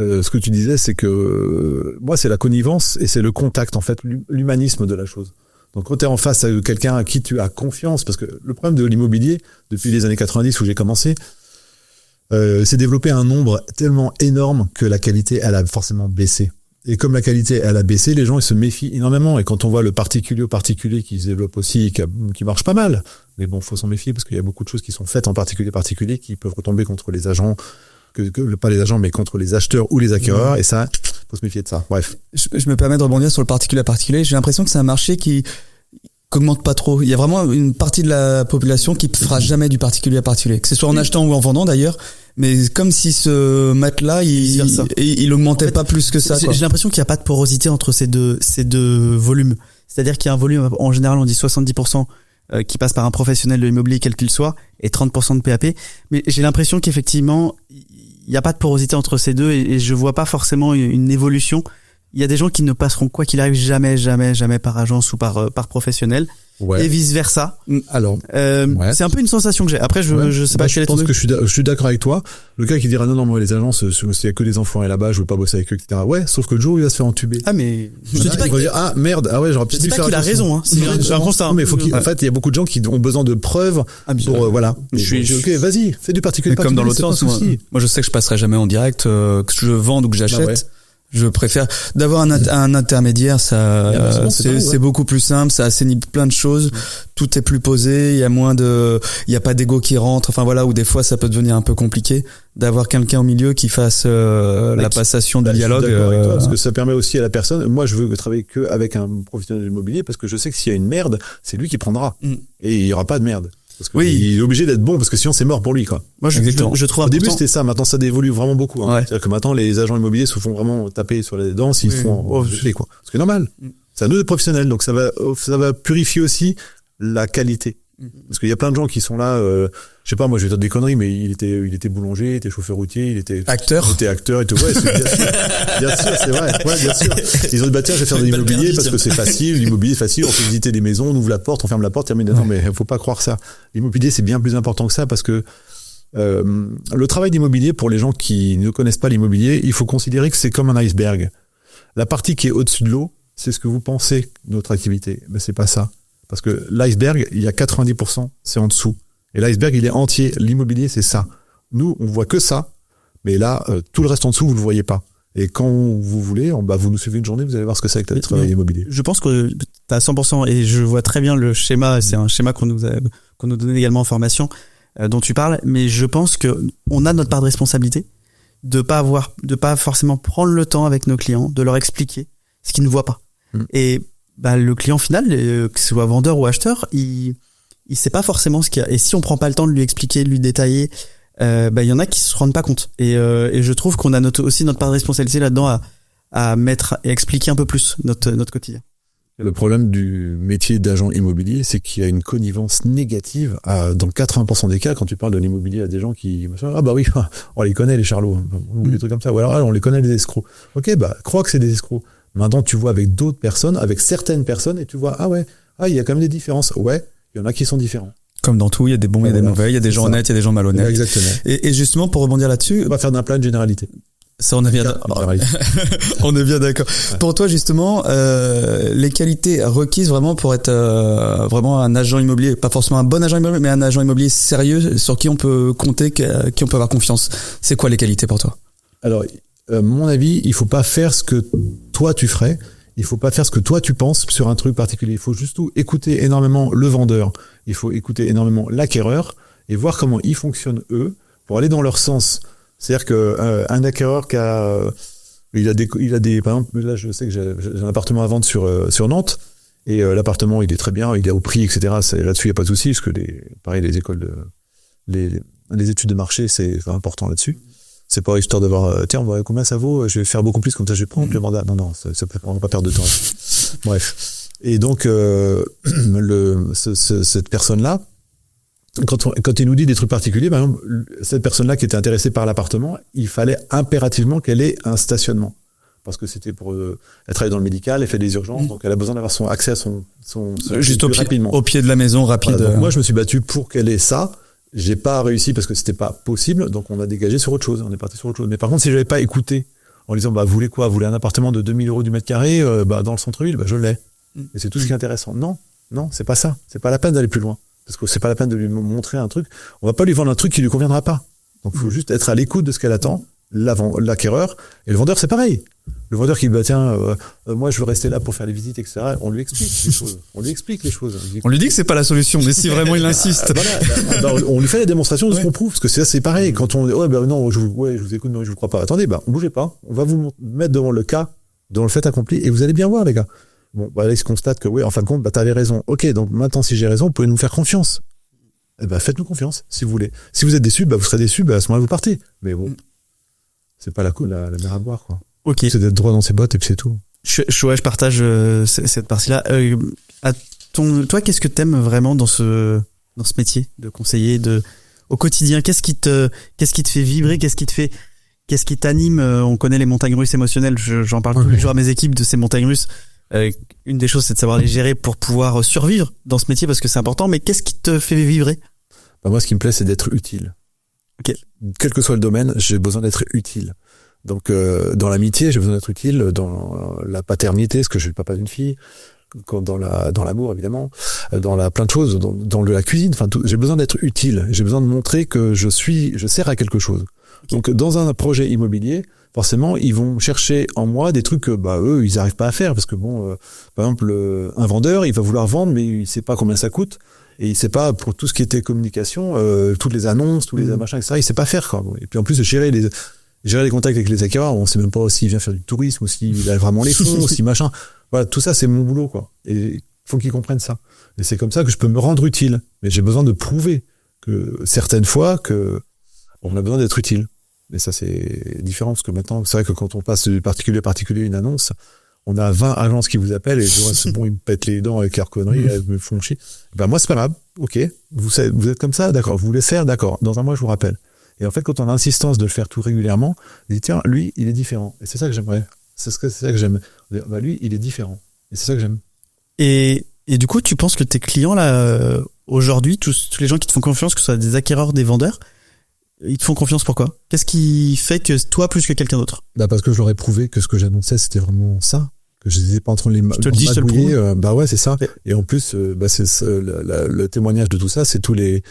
Ce que tu disais, c'est que moi, c'est la connivence et c'est le contact, en fait, l'humanisme de la chose. Donc, quand tu es en face à quelqu'un à qui tu as confiance, parce que le problème de l'immobilier, depuis les années 90 où j'ai commencé, c'est développer un nombre tellement énorme que la qualité, elle a forcément baissé. Et comme la qualité, elle a baissé, les gens, ils se méfient énormément. Et quand on voit le particulier au particulier qui se développe aussi et qui marche pas mal, mais bon, faut s'en méfier parce qu'il y a beaucoup de choses qui sont faites en particulier qui peuvent retomber contre les agents, pas les agents, mais contre les acheteurs ou les acquéreurs, et ça, faut se méfier de ça. Bref. Je me permets de rebondir sur le particulier à particulier. J'ai l'impression que c'est un marché qui augmente pas trop. Il y a vraiment une partie de la population qui fera jamais du particulier à particulier, que ce soit en achetant ou en vendant d'ailleurs, mais comme si ce match-là, il augmentait pas plus que ça, quoi. J'ai l'impression qu'il n'y a pas de porosité entre ces deux volumes. C'est-à-dire qu'il y a un volume, en général, on dit 70%, qui passe par un professionnel de l'immobilier, quel qu'il soit, et 30% de PAP. Mais j'ai l'impression qu'effectivement, il n'y a pas de porosité entre ces deux et je vois pas forcément une évolution. Il y a des gens qui ne passeront quoi qu'il arrive jamais par agence ou par professionnel. Ouais. Et vice versa. Alors, ouais. C'est un peu une sensation que j'ai. Après, je sais pas. Je pense que je suis d'accord avec toi. Le gars qui dira non, moi les agences, s'il y a que des enfants là-bas, je veux pas bosser avec eux, etc. Ouais, sauf que le jour où il va se faire entuber. Ah, mais je te dis pas. Il va dire ah merde, ah ouais, j'aurais peut-être dû faire. Je dis pas qu'il a raison, hein. C'est un constat. Mais en fait, il y a beaucoup de gens qui ont besoin de preuves pour voilà. Ok, vas-y, fais du particulier. Comme dans l'autre sens. Moi, je sais que je passerai jamais en direct, que je vende ou que j'achète. Je préfère d'avoir un intermédiaire, ça, c'est beaucoup plus simple, ça assainit plein de choses, tout est plus posé, il y a pas d'ego qui rentre, enfin voilà, où des fois ça peut devenir un peu compliqué d'avoir quelqu'un au milieu qui fasse la passation du dialogue. Parce que ça permet aussi à la personne, moi je veux travailler que avec un professionnel de l'immobilier parce que je sais que s'il y a une merde, c'est lui qui prendra. Et il y aura pas de merde. Parce que il est obligé d'être bon parce que sinon c'est mort pour lui, quoi. Moi je trouve au début c'était ça, maintenant ça évolue vraiment beaucoup, hein. Ouais. C'est-à-dire que maintenant les agents immobiliers se font vraiment taper sur les dents s'ils font quoi. Parce que normal. C'est un autre professionnel, donc ça va purifier aussi la qualité. Parce qu'il y a plein de gens qui sont là, je sais pas, moi je vais dire des conneries, mais il était boulanger, il était chauffeur routier, il était acteur et tout. Ouais, bien sûr, c'est vrai. Ouais, bien sûr. Ils ont dit, bah tiens, je vais faire de l'immobilier parce que c'est facile, l'immobilier est facile, on fait visiter des maisons, on ouvre la porte, on ferme la porte, termine. Non, mais faut pas croire ça. L'immobilier, c'est bien plus important que ça parce que, le travail d'immobilier, pour les gens qui ne connaissent pas l'immobilier, il faut considérer que c'est comme un iceberg. La partie qui est au-dessus de l'eau, c'est ce que vous pensez de notre activité. Mais c'est pas ça. Parce que l'iceberg, il y a 90%, c'est en dessous. Et l'iceberg, il est entier. L'immobilier, c'est ça. Nous, on voit que ça. Mais là, tout le reste en dessous, vous le voyez pas. Et quand vous voulez, vous nous suivez une journée, vous allez voir ce que c'est que le travail immobilier. Je pense que t'as 100% et je vois très bien le schéma. C'est un schéma qu'on nous donnait également en formation, dont tu parles. Mais je pense que on a notre part de responsabilité de pas forcément prendre le temps avec nos clients, de leur expliquer ce qu'ils ne voient pas. Et le client final, que ce soit vendeur ou acheteur, il sait pas forcément ce qu'il y a. Et si on prend pas le temps de lui expliquer, de lui détailler, il y en a qui se rendent pas compte. Et je trouve qu'on a aussi notre part de responsabilité là-dedans à mettre et expliquer un peu plus notre quotidien. Le problème du métier d'agent immobilier, c'est qu'il y a une connivence négative dans 80% des cas quand tu parles de l'immobilier à des gens qui on les connaît les charlots ou des trucs comme ça, ou alors on les connaît les escrocs. Ok, crois que c'est des escrocs. Maintenant tu vois avec d'autres personnes, avec certaines personnes, et tu vois il y a quand même des différences. Ouais, il y en a qui sont différents. Comme dans tout, il y a des bons, il y a des mauvais, il y a des gens honnêtes, il y a des gens malhonnêtes. Exactement. Et justement, pour rebondir là-dessus, on va faire d'un plan de généralité. Ça, on est bien d'accord. Ouais. Pour toi, justement, les qualités requises vraiment pour être vraiment un agent immobilier, pas forcément un bon agent immobilier, mais un agent immobilier sérieux sur qui on peut compter, qui on peut avoir confiance. C'est quoi les qualités pour toi? Alors, mon avis, il faut pas faire ce que toi tu ferais. Il faut pas faire ce que toi tu penses sur un truc particulier. Il faut juste écouter énormément le vendeur. Il faut écouter énormément l'acquéreur et voir comment ils fonctionnent eux pour aller dans leur sens. C'est-à-dire que un acquéreur il a des par exemple, là je sais que j'ai un appartement à vendre sur Nantes et l'appartement il est très bien, il est au prix, etc. Là-dessus il y a pas de souci parce que les écoles les études de marché c'est important là-dessus. C'est pas histoire de voir tiens combien ça vaut, je vais faire beaucoup plus comme ça je vais prendre le mandat. Non on va pas perdre de temps. Bref. Et donc cette personne-là, quand il nous dit des trucs particuliers, par exemple, cette personne-là qui était intéressée par l'appartement, il fallait impérativement qu'elle ait un stationnement. Parce que c'était elle travaille dans le médical, elle fait des urgences, donc elle a besoin d'avoir accès à son juste au pied de la maison, rapide. Voilà, donc moi, je me suis battu pour qu'elle ait ça. J'ai pas réussi parce que c'était pas possible, donc on a dégagé sur autre chose, on est parti sur autre chose. Mais par contre, si j'avais pas écouté, en disant, vous voulez quoi? Vous voulez un appartement de 2 000 € du mètre carré, dans le centre-ville? Je l'ai. Et c'est tout ce qui est intéressant. Non, c'est pas ça. C'est pas la peine d'aller plus loin. Parce que c'est pas la peine de lui montrer un truc. On va pas lui vendre un truc qui lui conviendra pas. Donc, il faut juste être à l'écoute de ce qu'elle attend, l'acquéreur. Et le vendeur, c'est pareil. Le vendeur qui dit, moi, je veux rester là pour faire les visites, etc. On lui explique les choses. On lui dit que c'est pas la solution, mais si vraiment il insiste. On lui fait la démonstration de ce qu'on prouve. Parce que c'est pareil. Quand on dit, non, je vous écoute, non, je vous crois pas. Attendez, bougez pas. On va vous mettre devant le cas, devant le fait accompli, et vous allez bien voir, les gars. Bon, là, il se constate que, en fin de compte, t'avais raison. Ok, donc maintenant, si j'ai raison, vous pouvez nous faire confiance. Faites-nous confiance, si vous voulez. Si vous êtes déçus, vous serez déçus, à ce moment-là, vous partez. Mais bon, c'est pas la mer à boire, quoi. Ok. C'est d'être droit dans ses bottes, et puis c'est tout. Je partage cette partie-là. Toi, qu'est-ce que t'aimes vraiment dans ce métier de conseiller, au quotidien? Qu'est-ce qui te fait vibrer? Qu'est-ce qui t'anime? On connaît les montagnes russes émotionnelles. J'en parle tous les jours à mes équipes de ces montagnes russes. Une des choses, c'est de savoir les gérer pour pouvoir survivre dans ce métier parce que c'est important. Mais qu'est-ce qui te fait vibrer? Moi, ce qui me plaît, c'est d'être utile. Ok. Quel que soit le domaine, j'ai besoin d'être utile. Donc, dans l'amitié, j'ai besoin d'être utile. Dans la paternité, parce que je suis le papa d'une fille. Dans l'amour, évidemment. Dans plein de choses. Dans la cuisine. Enfin, j'ai besoin d'être utile. J'ai besoin de montrer que je sers à quelque chose. Okay. Donc, dans un projet immobilier, forcément, ils vont chercher en moi des trucs que, eux, ils n'arrivent pas à faire. Parce que par exemple, un vendeur, il va vouloir vendre, mais il sait pas combien ça coûte. Et il sait pas, pour tout ce qui était communication, toutes les annonces, tous les machins, etc., il sait pas faire, quoi. Et puis, en plus, gérer les contacts avec les acquéreurs, on sait même pas s'il vient faire du tourisme, ou s'il a vraiment les fonds, ou si machin. Voilà, tout ça, c'est mon boulot, quoi. Et il faut qu'ils comprennent ça. Et c'est comme ça que je peux me rendre utile. Mais j'ai besoin de prouver que certaines fois on a besoin d'être utile. Mais ça, c'est différent, parce que maintenant, c'est vrai que quand on passe du particulier à particulier une annonce, on a 20 agences qui vous appellent et c'est bon, ils me pètent les dents avec leurs conneries, elles me font chier. Moi, c'est pas grave. Ok. Vous êtes comme ça, d'accord. Vous voulez faire, d'accord. Dans un mois, je vous rappelle. Et en fait, quand on a l'insistance de le faire tout régulièrement, on dit, tiens, lui, il est différent. Et c'est ça que j'aimerais. C'est ça que j'aime. Lui, il est différent. Et c'est ça que j'aime. Et du coup, tu penses que tes clients, là, aujourd'hui, tous les gens qui te font confiance, que ce soit des acquéreurs, des vendeurs, ils te font confiance pourquoi? Qu'est-ce qui fait que toi plus que quelqu'un d'autre? Parce que je leur ai prouvé que ce que j'annonçais, c'était vraiment ça. Que je n'étais pas en train de les magouiller. Ouais, c'est ça. Et en plus, c'est le témoignage de tout ça, c'est tous les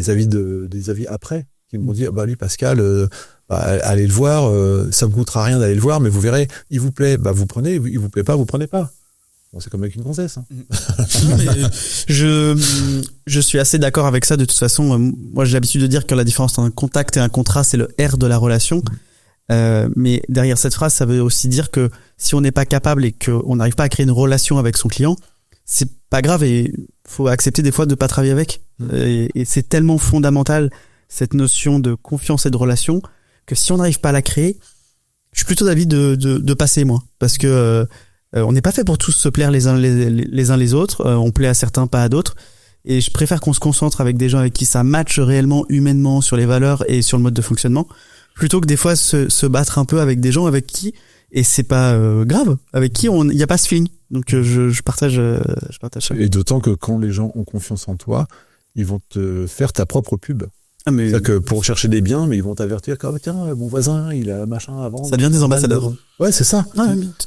avis des avis après. Qui m'ont dit, lui, Pascal, allez le voir, ça me coûtera rien d'aller le voir, mais vous verrez, il vous plaît, vous prenez, il vous plaît pas, vous prenez pas. Bon, c'est comme avec une gonzesse. Hein. Non, mais je suis assez d'accord avec ça. De toute façon, moi, j'ai l'habitude de dire que la différence entre un contact et un contrat, c'est le R de la relation. Mais derrière cette phrase, ça veut aussi dire que si on n'est pas capable et qu'on n'arrive pas à créer une relation avec son client, c'est pas grave et faut accepter des fois de pas travailler avec. Et c'est tellement fondamental, cette notion de confiance et de relation, que si on n'arrive pas à la créer, je suis plutôt d'avis de passer, moi. Parce que on n'est pas fait pour tous se plaire les uns les autres. On plaît à certains, pas à d'autres. Et je préfère qu'on se concentre avec des gens avec qui ça matche réellement, humainement, sur les valeurs et sur le mode de fonctionnement, plutôt que des fois se battre un peu avec des gens avec qui, et c'est pas grave, avec qui il n'y a pas ce feeling. Donc je partage ça. Et d'autant que quand les gens ont confiance en toi, ils vont te faire ta propre pub. Ah, mais C'est-à-dire que pour chercher des biens, mais ils vont t'avertir que tiens, mon voisin, il a machin à vendre. ça devient des ambassadeurs. Ouais, c'est ça.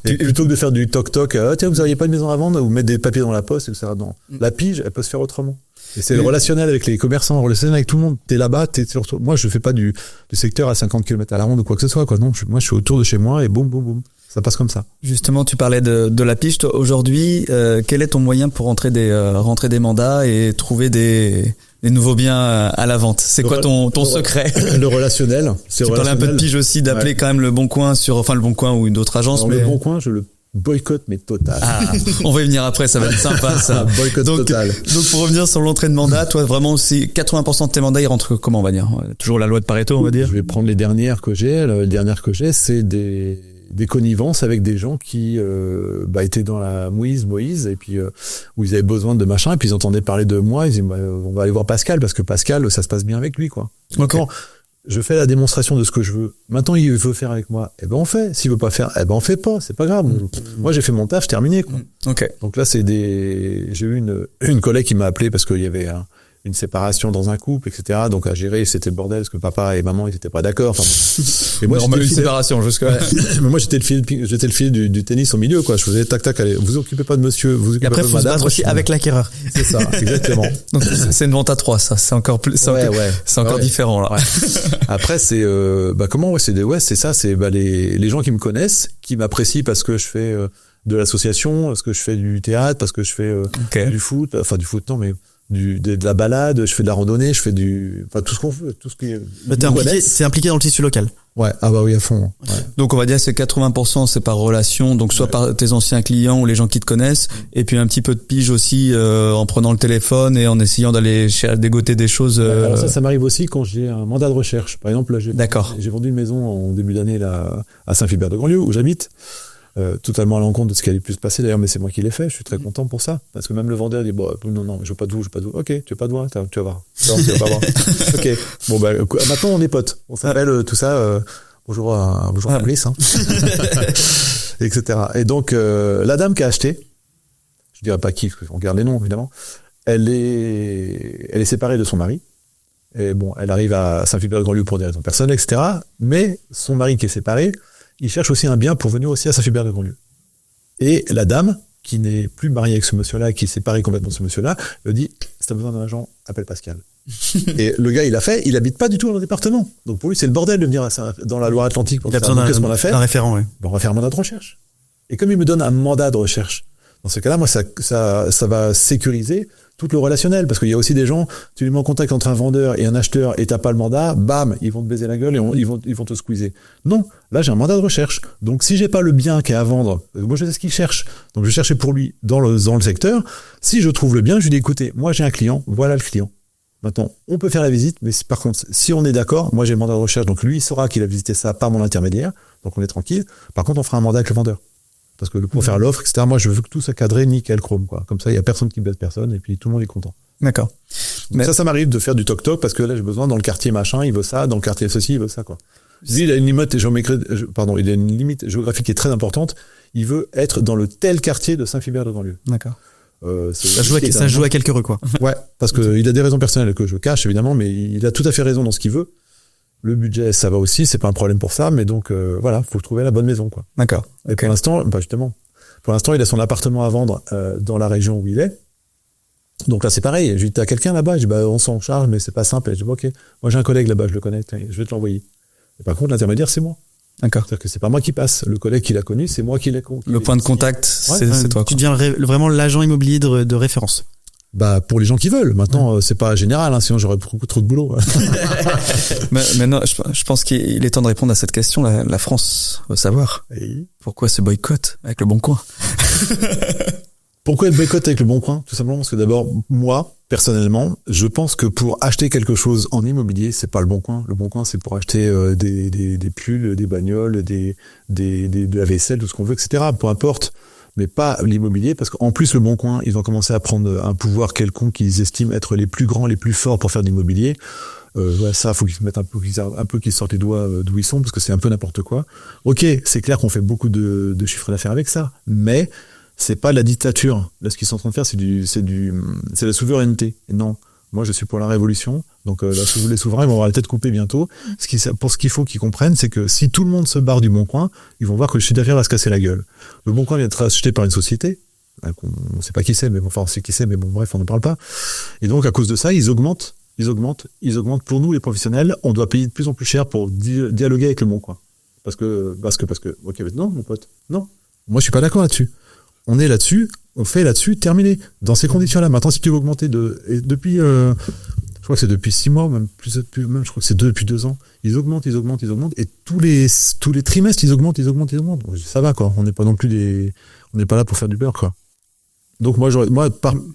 Et plutôt que de faire du toc-toc, tiens, vous n'auriez pas de maison à vendre, ou mettre des papiers dans la poste, etc. Non. La pige, elle peut se faire autrement. Et c'est le relationnel avec les commerçants, le relationnel avec tout le monde. T'es là-bas, surtout. Moi, je fais pas du secteur à 50 km à la ronde ou quoi que ce soit, quoi. Non, moi, je suis autour de chez moi et boum, boum, boum. Ça passe comme ça. Justement, tu parlais de la pige. Toi, aujourd'hui, quel est ton moyen pour rentrer des mandats et trouver des nouveaux biens à la vente? C'est quoi ton secret? Le relationnel. Tu parlais un peu de pige aussi, d'appeler quand même Le Bon Coin Le Bon Coin ou une autre agence. Alors, Le Bon Coin, je le boycott, mais total. Ah, on va y venir après, ça va être sympa, ça. Boycott total. Donc, pour revenir sur l'entrée de mandat, toi, vraiment aussi, 80% de tes mandats, ils rentrent comment, on va dire? Toujours la loi de Pareto, on va dire? Je vais prendre les dernières que j'ai. Les dernières que j'ai, c'est des connivences avec des gens qui étaient dans la Moïse, et puis où ils avaient besoin de machin, et puis ils entendaient parler de moi, ils disaient on va aller voir Pascal, parce que Pascal, ça se passe bien avec lui, quoi. Okay. Quand je fais la démonstration de ce que je veux, maintenant il veut faire avec moi, eh ben on fait. S'il veut pas faire, eh ben on fait pas, c'est pas grave. Moi j'ai fait mon taf, terminé, quoi. Okay. Donc là j'ai eu une collègue qui m'a appelé parce qu'il y avait une séparation dans un couple, etc. Donc à gérer, c'était le bordel parce que papa et maman ils étaient pas d'accord. Enfin, et moi j'étais une séparation jusque-là. Mais moi j'étais le fil du tennis au milieu, quoi. Je faisais tac tac, allez, vous occupez pas de monsieur, vous occupez et après pas de faut madame. se battre aussi avec l'acquéreur. C'est ça, exactement. Donc c'est une vente à 3, ça. C'est encore plus, c'est encore différent là. Ouais. Après c'est c'est ça, c'est les gens qui me connaissent, qui m'apprécient parce que je fais de l'association, parce que je fais du théâtre, parce que je fais du foot, non mais de la balade, je fais de la randonnée, je fais tout ce qu'on veut, tout ce qui est. C'est impliqué dans le tissu local. Ouais, ah bah oui, à fond. Ouais. Donc on va dire c'est 80% c'est par relation, donc soit par tes anciens clients ou les gens qui te connaissent, et puis un petit peu de pige aussi en prenant le téléphone et en essayant d'aller dégoter des choses. Alors ça m'arrive aussi quand j'ai un mandat de recherche. Par exemple, là, j'ai vendu une maison en début d'année là à Saint-Philbert-de-Grandlieu où j'habite. Totalement à l'encontre de ce qui allait plus se passer d'ailleurs, mais c'est moi qui l'ai fait, je suis très content pour ça, parce que même le vendeur dit non, je veux pas de vous, ok, tu veux pas de moi, tu vas voir, tu vas pas voir. Ok, bon maintenant on est potes, on s'appelle tout ça, bonjour Alice, etc. Et donc la dame qui a acheté, je dirais pas qui, parce qu'on garde les noms évidemment, elle est séparée de son mari, et bon, elle arrive à Saint-Philbert-de-Grandlieu pour des raisons personnelles, etc. Mais son mari qui est séparé, il cherche aussi un bien pour venir aussi à Saint-Philbert-de-Grandlieu. Et la dame, qui n'est plus mariée avec ce monsieur-là, qui est séparée complètement de ce monsieur-là, lui dit, si t'as besoin d'un agent, appelle Pascal. Et le gars, il a fait, il habite pas du tout dans le département. Donc pour lui, c'est le bordel de venir dans la Loire-Atlantique pour faire. Qu'est-ce qu'on a fait? Un référent, oui. On va faire un mandat de recherche. Et comme il me donne un mandat de recherche, dans ce cas-là, moi, ça va sécuriser tout le relationnel, parce qu'il y a aussi des gens, tu les mets en contact entre un vendeur et un acheteur et t'as pas le mandat, bam, ils vont te baiser la gueule et ils vont te squeezer. Non, là j'ai un mandat de recherche. Donc si j'ai pas le bien qu'il y a à vendre, moi je sais ce qu'il cherche. Donc je cherchais pour lui dans le secteur. Si je trouve le bien, je lui dis écoutez, moi j'ai un client, voilà le client. Maintenant, on peut faire la visite, mais par contre, si on est d'accord, moi j'ai le mandat de recherche, donc lui il saura qu'il a visité ça par mon intermédiaire, donc on est tranquille. Par contre, on fera un mandat avec le vendeur. Parce que pour faire l'offre, etc., moi, je veux que tout soit cadré nickel chrome, quoi. Comme ça, il y a personne qui baisse personne, et puis tout le monde est content. D'accord. Mais ça m'arrive de faire du toc-toc, parce que là, j'ai besoin, dans le quartier machin, il veut ça, dans le quartier ceci, il veut ça, quoi. Lui, il a une limite géographique qui est très importante. Il veut être dans le tel quartier de Saint-Philbert-de-Grandlieu. D'accord. Ça joue à quelques rues, quoi. Ouais. Parce que il a des raisons personnelles que je cache, évidemment, mais il a tout à fait raison dans ce qu'il veut. Le budget, ça va aussi, c'est pas un problème pour ça, mais donc voilà, faut trouver la bonne maison, quoi. D'accord. Et pour l'instant, il a son appartement à vendre dans la région où il est. Donc là, c'est pareil. Je lui dis, t'as quelqu'un là-bas? Je dis, on s'en charge, mais c'est pas simple. Et je dis, ok, moi j'ai un collègue là-bas, je le connais, je vais te l'envoyer. Et par contre, l'intermédiaire, c'est moi. D'accord. C'est-à-dire que c'est pas moi qui passe. Le collègue qui l'a connu, c'est moi qui l'ai connu. Le point de contact, c'est toi. Tu deviens vraiment l'agent immobilier de référence. Bah pour les gens qui veulent. Maintenant c'est pas général, hein, sinon j'aurais beaucoup trop de boulot. mais non, je pense qu'il est temps de répondre à cette question. La France veut savoir pourquoi ce boycott avec Le Bon Coin. Pourquoi le boycott avec Le Bon Coin? Tout simplement parce que d'abord, moi, personnellement, je pense que pour acheter quelque chose en immobilier, c'est pas Le Bon Coin. Le Bon Coin, c'est pour acheter des pulls, des bagnoles, de la vaisselle, tout ce qu'on veut, etc. Peu importe. Mais pas l'immobilier, parce qu'en plus, Le Bon Coin, ils ont commencé à prendre un pouvoir quelconque qu'ils estiment être les plus grands, les plus forts pour faire de l'immobilier. Ça, faut qu'ils se mettent qu'ils sortent les doigts d'où ils sont, parce que c'est un peu n'importe quoi. Ok, c'est clair qu'on fait beaucoup de chiffres d'affaires avec ça, mais c'est pas la dictature. Là, ce qu'ils sont en train de faire, c'est la souveraineté. Et non. Moi, je suis pour la révolution. Donc, les souverains, ils vont avoir la tête coupée bientôt. Pour ce qu'il faut qu'ils comprennent, c'est que si tout le monde se barre du Bon Coin, ils vont voir que le chiffre d'affaires va se casser la gueule. Le Bon Coin vient d'être acheté par une société. On sait pas qui c'est, mais bon, enfin, on sait qui c'est, mais bon, bref, on ne parle pas. Et donc, à cause de ça, ils augmentent. Pour nous, les professionnels, on doit payer de plus en plus cher pour dialoguer avec le Bon Coin. Parce que, ok, non, mon pote. Non. Moi, je suis pas d'accord là-dessus. On est là-dessus, on fait là-dessus, terminé. Dans ces conditions-là, maintenant, si tu veux augmenter depuis, je crois que c'est depuis 6 mois, même je crois que c'est depuis 2 ans, ils augmentent, et tous les trimestres, ils augmentent. Ça va, quoi. On n'est pas non plus on n'est pas là pour faire du beurre, quoi. Donc,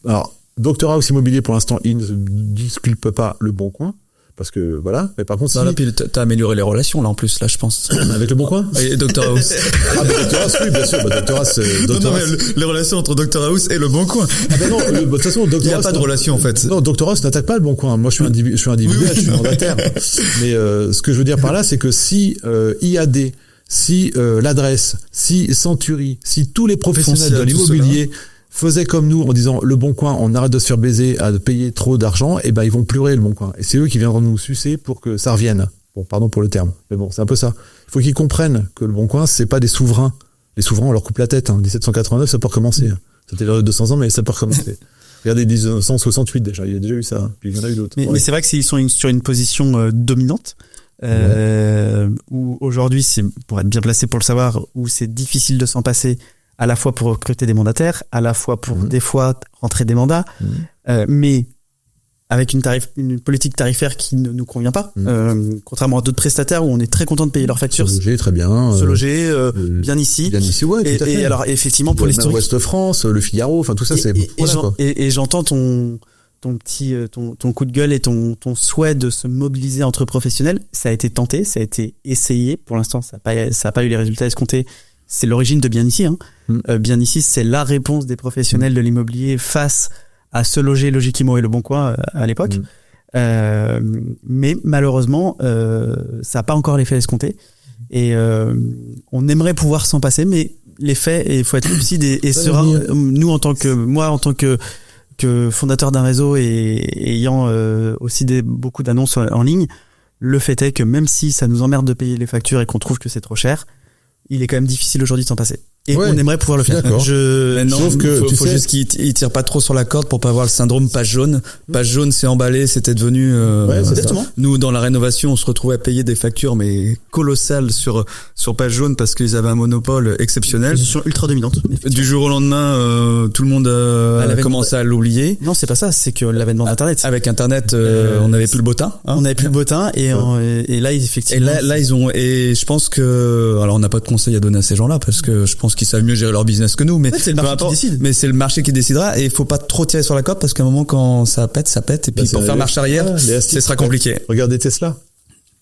alors, Dr House Immobilier, pour l'instant, il ne disculpe pas Le Bon Coin. Parce que voilà, mais par contre, là, puis t'as amélioré les relations là en plus, là je pense. Avec Le Bon Coin et Dr House. Ah bah Dr House, oui, bien sûr. Bah, Dr House, non, mais les relations entre Dr House et Le Bon Coin. Ah bah non, de toute façon, Dr House. Il n'y a pas de relation en fait. Non, Dr House n'attaque pas Le Bon Coin. Moi, je suis individuel, je suis mandataire. Mais ce que je veux dire par là, c'est que si IAD, si l'adresse, si Century, si tous les professionnels de l'immobilier faisaient comme nous en disant Le Bon Coin, on arrête de se faire baiser à payer trop d'argent, et ben ils vont pleurer Le Bon Coin. Et c'est eux qui viendront nous sucer pour que ça revienne. Bon, pardon pour le terme, mais bon, c'est un peu ça. Il faut qu'ils comprennent que Le Bon Coin, c'est pas des souverains. Les souverains, on leur coupe la tête. 1789, ça peut recommencer. C'était l'heure de 200 ans, mais ça peut recommencer. Regardez 1968 déjà, il y a déjà eu ça. Puis il y en a eu d'autres. Mais c'est vrai que s'ils sont sur une position dominante, où aujourd'hui, c'est pour être bien placé pour le savoir, où c'est difficile de s'en passer, à la fois pour recruter des mandataires, à la fois pour des fois rentrer des mandats, mais avec une politique tarifaire qui ne nous convient pas, contrairement à d'autres prestataires où on est très content de payer leurs factures. Se loger très bien. Se loger bien ici. Bien ici, ouais, tout à fait. Et alors effectivement pour l'historique. Ouest France, Le Figaro, enfin tout ça, et j'entends ton coup de gueule et ton souhait de se mobiliser entre professionnels. Ça a été tenté, ça a été essayé. Pour l'instant, ça a pas eu les résultats escomptés. C'est l'origine de Bien Ici. Bien Ici, c'est la réponse des professionnels de l'immobilier face à Se Loger, Logiquimo et Le Bon Coin à l'époque. Mais malheureusement, ça n'a pas encore l'effet escompté. Et on aimerait pouvoir s'en passer, mais les faits, il faut être lucide et serein. Nous, en tant que fondateur d'un réseau et ayant aussi beaucoup d'annonces en ligne, le fait est que même si ça nous emmerde de payer les factures et qu'on trouve que c'est trop cher, il est quand même difficile aujourd'hui de s'en passer. Et on aimerait pouvoir le faire. Sauf que faut juste qu'il tire pas trop sur la corde pour pas avoir le syndrome page jaune. Page jaune, c'est emballé, c'était devenu. Exactement. Nous, dans la rénovation, on se retrouvait à payer des factures mais colossales sur page jaune parce qu'ils avaient un monopole exceptionnel. Ils sont ultra dominantes. Du jour au lendemain, tout le monde a commencé à l'oublier. Non, c'est pas ça. C'est que l'avènement d'Internet. Avec Internet, on n'avait plus le bottin. On n'avait plus le bottin et là, effectivement. Et là, ils ont. Et je pense que. Alors, on n'a pas de conseils à donner à ces gens-là parce que je pense qu'ils savent mieux gérer leur business que nous, mais c'est le marché qui décide. Mais c'est le marché qui décidera et il faut pas trop tirer sur la corde parce qu'à un moment quand ça pète et puis pour faire marche arrière, ce sera compliqué. Regardez Tesla,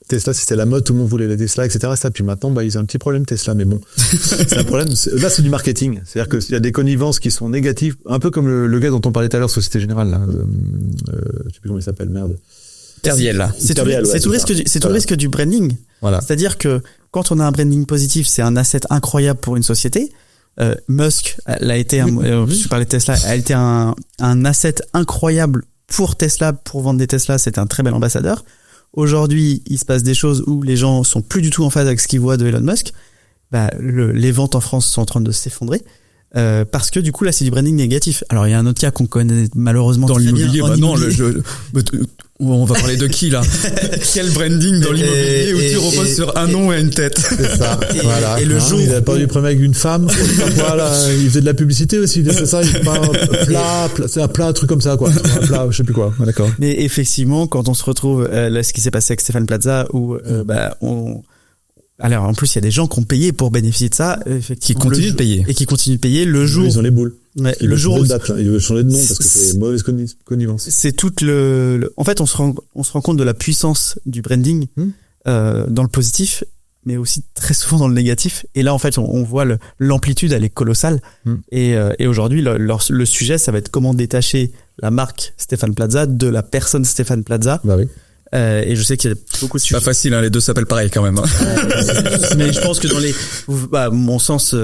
c'était la mode, tout le monde voulait la Tesla, etc. Puis maintenant, ils ont un petit problème Tesla, mais bon, c'est un problème. Là, c'est du marketing, c'est-à-dire qu'il y a des connivences qui sont négatives, un peu comme le gars dont on parlait tout à l'heure, Société Générale, là, je sais plus comment il s'appelle, merde. Terviel. C'est tout le risque du branding. Voilà. C'est-à-dire que quand on a un branding positif, c'est un asset incroyable pour une société. Musk l'a été, je parlais de Tesla, a été un asset incroyable pour Tesla, pour vendre des Tesla, c'était un très bel ambassadeur. Aujourd'hui, il se passe des choses où les gens sont plus du tout en phase avec ce qu'ils voient de Elon Musk. Les ventes en France sont en train de s'effondrer. parce que du coup là c'est du branding négatif. Alors il y a un autre cas qu'on connaît malheureusement dans très l'immobilier. bien, On va parler de qui là? Quel branding dans l'immobilier où tu reposes sur un nom et une tête? C'est ça. Voilà. Et le jour il a pas eu le problème avec une femme. Voilà, il faisait de la publicité aussi. C'est ça. Il parle c'est un plat, un truc comme ça quoi. Un plat, je sais plus quoi. D'accord. Mais effectivement, quand on se retrouve là, ce qui s'est passé avec Stéphane Plaza, où alors en plus il y a des gens qui ont payé pour bénéficier de ça, effectivement, qui continuent de payer et qui continuent de payer le jour. Ils ont les boules. Ouais, ils le jour où ils veulent changer de nom parce que c'est mauvaise connivence. C'est tout en fait on se rend compte de la puissance du branding dans le positif, mais aussi très souvent dans le négatif. Et là en fait on voit l'amplitude, elle est colossale. Et aujourd'hui le sujet ça va être comment détacher la marque Stéphane Plaza de la personne Stéphane Plaza. Bah oui. Et je sais qu'il y a beaucoup de sujets. Pas facile, hein, les deux s'appellent pareil quand même. Mais je pense que mon sens,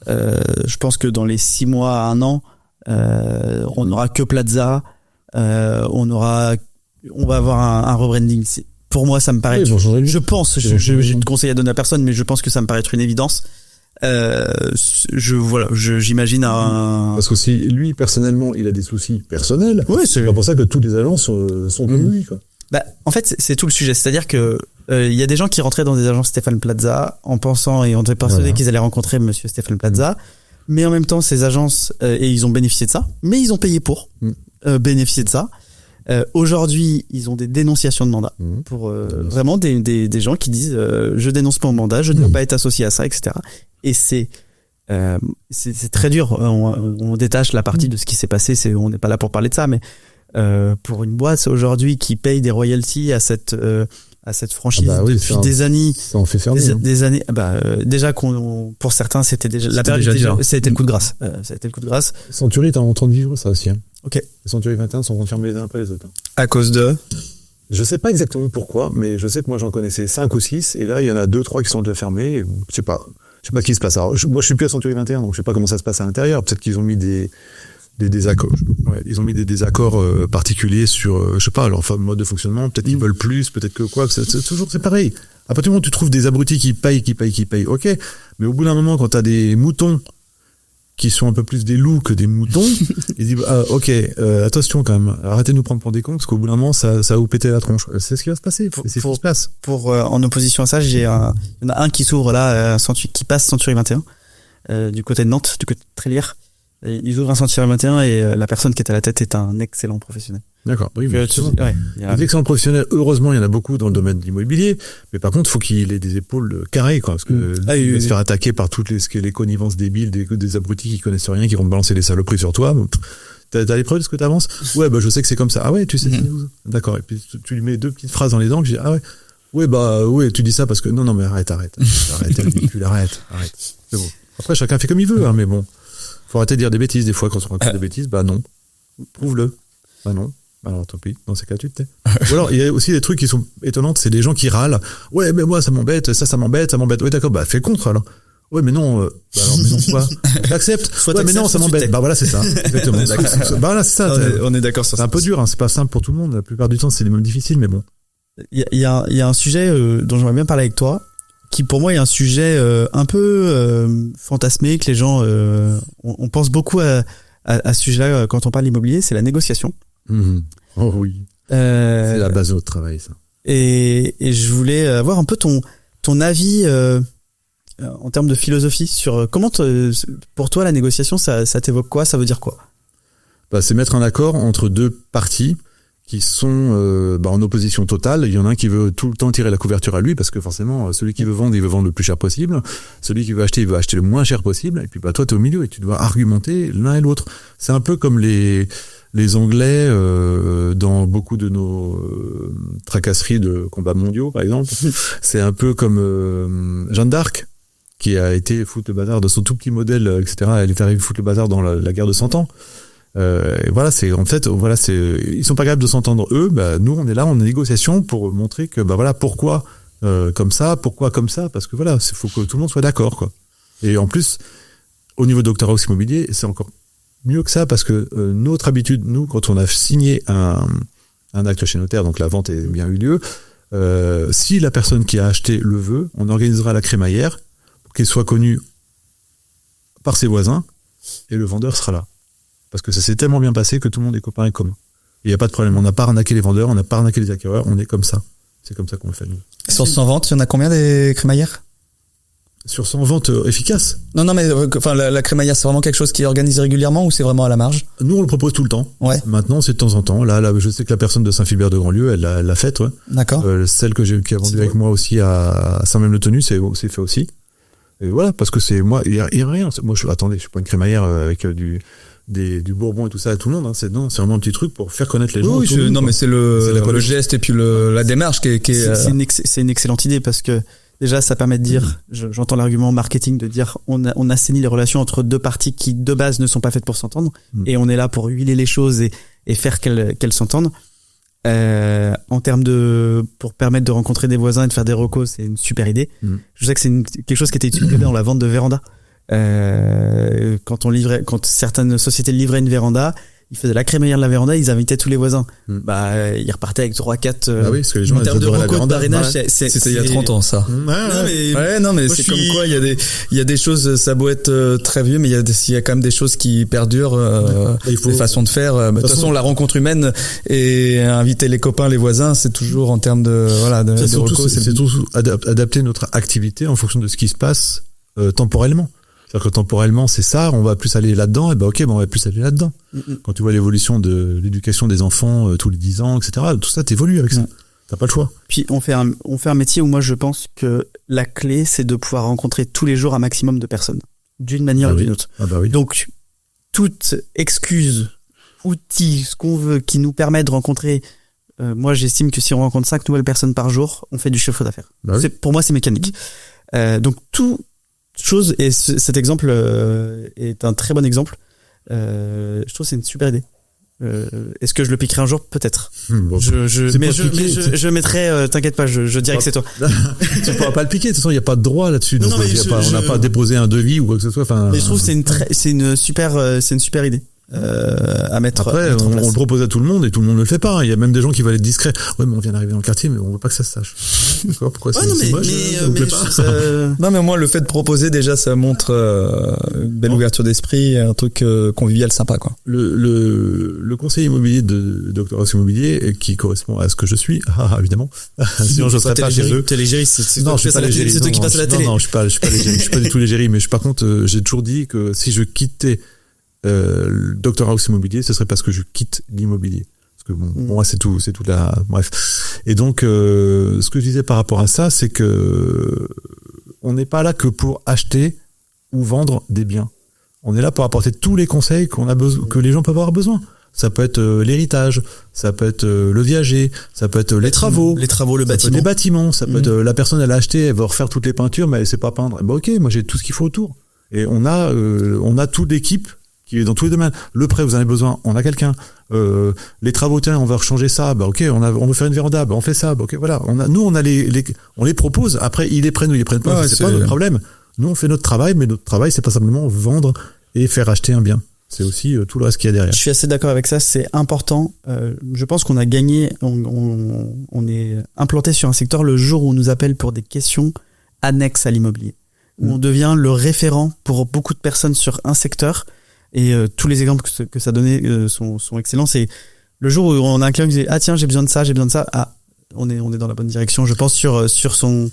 je pense que dans les 6 mois à 1 an, on n'aura que Plaza, on va avoir un rebranding. Pour moi, ça me paraît. Oui, je pense, j'ai de conseils à donner à personne, mais je pense que ça me paraît être une évidence. J'imagine parce qu'aussi lui personnellement, il a des soucis personnels. Oui, c'est pas pour ça que tous les agents sont comme lui, quoi. Bah, en fait, c'est tout le sujet. C'est-à-dire que il y a des gens qui rentraient dans des agences Stéphane Plaza en pensant et on était persuadés qu'ils allaient rencontrer Monsieur Stéphane Plaza, mais en même temps, ces agences et ils ont bénéficié de ça, mais ils ont payé pour bénéficier de ça. Aujourd'hui, ils ont des dénonciations de mandat pour vraiment des gens qui disent je dénonce mon mandat, je ne veux pas être associé à ça, etc. Et c'est très dur. On détache la partie de ce qui s'est passé. On n'est pas là pour parler de ça, mais pour une boîte aujourd'hui qui paye des royalties à cette franchise depuis des années, ça en fait fermer, des années. Déjà pour certains c'était déjà la période ça a été le coup de grâce. Ça a été le coup de grâce. Century est en train de vivre ça aussi. Hein. Ok. Les Century 21 sont en train de fermer les uns après les autres. Hein. À cause de. Je sais pas exactement pourquoi, mais je sais que moi j'en connaissais 5 ou 6 et là il y en a 2-3 qui sont déjà fermés. Je sais pas ce qui se passe. Alors, moi je suis plus à Century 21 donc je sais pas comment ça se passe à l'intérieur. Peut-être qu'ils ont mis des désaccords. Ouais, ils ont mis des désaccords particuliers sur, je sais pas, leur mode de fonctionnement. Peut-être qu'ils veulent plus, peut-être que quoi. C'est pareil. À partir du moment où tu trouves des abrutis qui payent, ok. Mais au bout d'un moment, quand t'as des moutons qui sont un peu plus des loups que des moutons, ils disent ok, attention quand même. Arrêtez de nous prendre pour des cons parce qu'au bout d'un moment, ça va vous péter la tronche. C'est ce qui va se passer. C'est ce qui se passe. En opposition à ça, il y en a un qui s'ouvre là, qui passe Century 21 du côté de Nantes, du côté de Trélière. Ils ouvrent un Century 21 et la personne qui est à la tête est un excellent professionnel. D'accord. Oui, des excellents professionnels. Heureusement, il y en a beaucoup dans le domaine de l'immobilier. Mais par contre, faut qu'il ait des épaules carrées, quoi. Parce que il va se faire attaquer par toutes les connivences débiles, des abrutis qui connaissent rien, qui vont te balancer des saloperies sur toi. T'as les preuves de ce que t'avances? Ouais, je sais que c'est comme ça. Ah ouais, tu sais. D'accord. Et puis tu lui mets 2 petites phrases dans les dents que je dis, ah ouais. Ouais, tu dis ça parce que non, mais arrête. Arrête, c'est bon. Après, chacun fait comme il veut, hein, mais bon. Faut arrêter de dire des bêtises, des fois, quand on raconte des bêtises, non. Prouve-le. Non. Alors, tant pis. Dans ces cas, tu te tais. Ou alors, il y a aussi des trucs qui sont étonnants, c'est des gens qui râlent. Ouais, mais moi, ça m'embête. Ça m'embête. Ouais, d'accord. Fais contre, alors. Ouais, mais non, alors, mais non, quoi? J'accepte. Ouais, mais non, ça m'embête. Voilà, c'est ça. Exactement. Voilà, c'est ça. On est d'accord sur ça. C'est un peu dur, hein. C'est pas simple pour tout le monde. La plupart du temps, c'est les mêmes difficiles, mais bon. Il y a un sujet, dont j'aimerais bien parler avec toi, qui pour moi est un sujet un peu fantasmé, que les gens on pense beaucoup à ce sujet-là quand on parle d'immobilier, c'est la négociation. Oh oui. C'est la base de notre travail, ça. Et je voulais avoir un peu ton avis en termes de philosophie sur comment pour toi la négociation ça t'évoque quoi, ça veut dire quoi? C'est mettre un accord entre 2 parties qui sont en opposition totale. Il y en a un qui veut tout le temps tirer la couverture à lui parce que forcément celui qui veut vendre, il veut vendre le plus cher possible, celui qui veut acheter, il veut acheter le moins cher possible, et puis toi t'es au milieu et tu dois argumenter l'un et l'autre. C'est un peu comme les Anglais dans beaucoup de nos tracasseries de combats mondiaux par exemple. C'est un peu comme Jeanne d'Arc qui a été foutre le bazar de son tout petit modèle, etc. Elle est arrivée foutre le bazar dans la guerre de 100 ans. Et voilà, ils sont pas capables de s'entendre eux. Nous, on est là en négociation pour montrer que pourquoi comme ça, parce que voilà, faut que tout le monde soit d'accord, quoi. Et en plus, au niveau de Docteur House Immobilier, c'est encore mieux que ça parce que notre habitude, nous, quand on a signé un acte chez notaire, donc la vente est bien eu lieu, si la personne qui a acheté le veut, on organisera la crémaillère pour qu'il soit connu par ses voisins. et le vendeur sera là. Parce que ça s'est tellement bien passé que tout le monde est copain et commun. Il n'y a pas de problème. On n'a pas arnaqué les vendeurs, on n'a pas arnaqué les acquéreurs, on est comme ça. C'est comme ça qu'on le fait, nous. Sur 100 ventes, il y en a combien des crémaillères? Sur 100 ventes efficaces. Non, mais enfin la crémaillère, c'est vraiment quelque chose qui est organisé régulièrement ou c'est vraiment à la marge? Nous, on le propose tout le temps. Ouais. Maintenant, c'est de temps en temps. Là, je sais que la personne de Saint-Philbert de Grandlieu, elle l'a faite. Ouais. D'accord. Celle qui a vendu avec moi aussi à Saint-Même-le-Tenu, c'est fait aussi. Et voilà, parce que c'est moi, il y a rien. Moi, je suis pas une crémaillère avec du bourbon et tout ça à tout le monde. Hein. C'est vraiment un petit truc pour faire connaître les gens. Oui, mais c'est le geste et puis la démarche qui est. C'est une excellente idée parce que déjà, ça permet de dire, j'entends l'argument marketing de dire, on assainit les relations entre deux parties qui de base ne sont pas faites pour s'entendre, et on est là pour huiler les choses et faire qu'elles s'entendent. En termes pour permettre de rencontrer des voisins et de faire des recos, c'est une super idée. Je sais que c'est quelque chose qui était utilisé dans la vente de véranda. Quand certaines sociétés livraient une véranda, ils faisaient la crémaillère de la véranda, ils invitaient tous les voisins. Ils repartaient avec 3-4 ah oui, parce que les gens en termes de recos, de parrainage. C'était il y a 30 ans, ça. Non, mais c'est comme quoi, il y a des choses, ça a beau être très vieux, mais il y a quand même des choses qui perdurent, des façons de faire. De toute façon, la rencontre humaine et inviter les copains, les voisins, c'est toujours en termes de recos. C'est surtout adapter notre activité en fonction de ce qui se passe temporellement. C'est-à-dire que temporellement, c'est ça, on va plus aller là-dedans, et on va plus aller là-dedans. Quand tu vois l'évolution de l'éducation des enfants tous les 10 ans, etc., tout ça, t'évolues avec ça. T'as pas le choix. Puis on fait un métier où moi je pense que la clé, c'est de pouvoir rencontrer tous les jours un maximum de personnes, d'une manière ou d'une autre. Donc, toute excuse, outil, ce qu'on veut, qui nous permet de rencontrer, moi j'estime que si on rencontre 5 nouvelles personnes par jour, on fait du chiffre d'affaires. Pour moi, c'est mécanique. Donc tout chose, et cet exemple est un très bon exemple. Je trouve que c'est une super idée. Est-ce que je le piquerai un jour? Peut-être. Je mettrai, t'inquiète pas, je dirais que c'est toi. Tu pourras pas le piquer, de toute façon, il n'y a pas de droit là-dessus. Donc on n'a pas déposé un devis ou quoi que ce soit. Enfin, mais je trouve que c'est une super idée. À mettre. Après, on le propose à tout le monde et tout le monde ne le fait pas. Il y a même des gens qui veulent être discrets. Ouais, mais on vient d'arriver dans le quartier, mais on veut pas que ça se sache. D'accord? Pourquoi c'est moche? Non, mais moi, le fait de proposer, déjà, ça montre une belle ouverture d'esprit, un truc convivial sympa, quoi. Le conseiller immobilier de Dr House Immobilier, qui correspond à ce que je suis, évidemment. Sinon, je serais pas chez eux. T'es l'égérie, c'est toi qui passes à la télé. Non, je suis pas l'égérie. Je suis pas du tout l'égérie, mais par contre, j'ai toujours dit que si je quittais Dr House Immobilier, ce serait parce que je quitte l'immobilier. Parce que bon, pour moi, c'est tout bref. Et donc, ce que je disais par rapport à ça, c'est que on n'est pas là que pour acheter ou vendre des biens. On est là pour apporter tous les conseils que les gens peuvent avoir besoin. Ça peut être l'héritage, ça peut être le viager, ça peut être les travaux, le bâtiment. Les bâtiments, ça peut être la personne, elle a acheté, elle veut refaire toutes les peintures, mais elle sait pas peindre. Ok, moi j'ai tout ce qu'il faut autour. Et on a toute l'équipe qui est dans tous les domaines. Le prêt, vous en avez besoin, on a quelqu'un. Les travaux, tiens, on va changer ça. Ok, on veut faire une véranda, on fait ça. Ok, voilà. On les propose. Après, ils les prennent ou ils les prennent pas. C'est pas notre problème. Nous, on fait notre travail, mais notre travail, c'est pas simplement vendre et faire acheter un bien. C'est aussi tout le reste qu'il y a derrière. Je suis assez d'accord avec ça. C'est important. Je pense qu'on a gagné. On est implanté sur un secteur le jour où on nous appelle pour des questions annexes à l'immobilier, où on devient le référent pour beaucoup de personnes sur un secteur. Et tous les exemples que ça donnait sont excellents. C'est le jour où on a un client qui dit tiens, j'ai besoin de ça. On est dans la bonne direction, je pense, sur son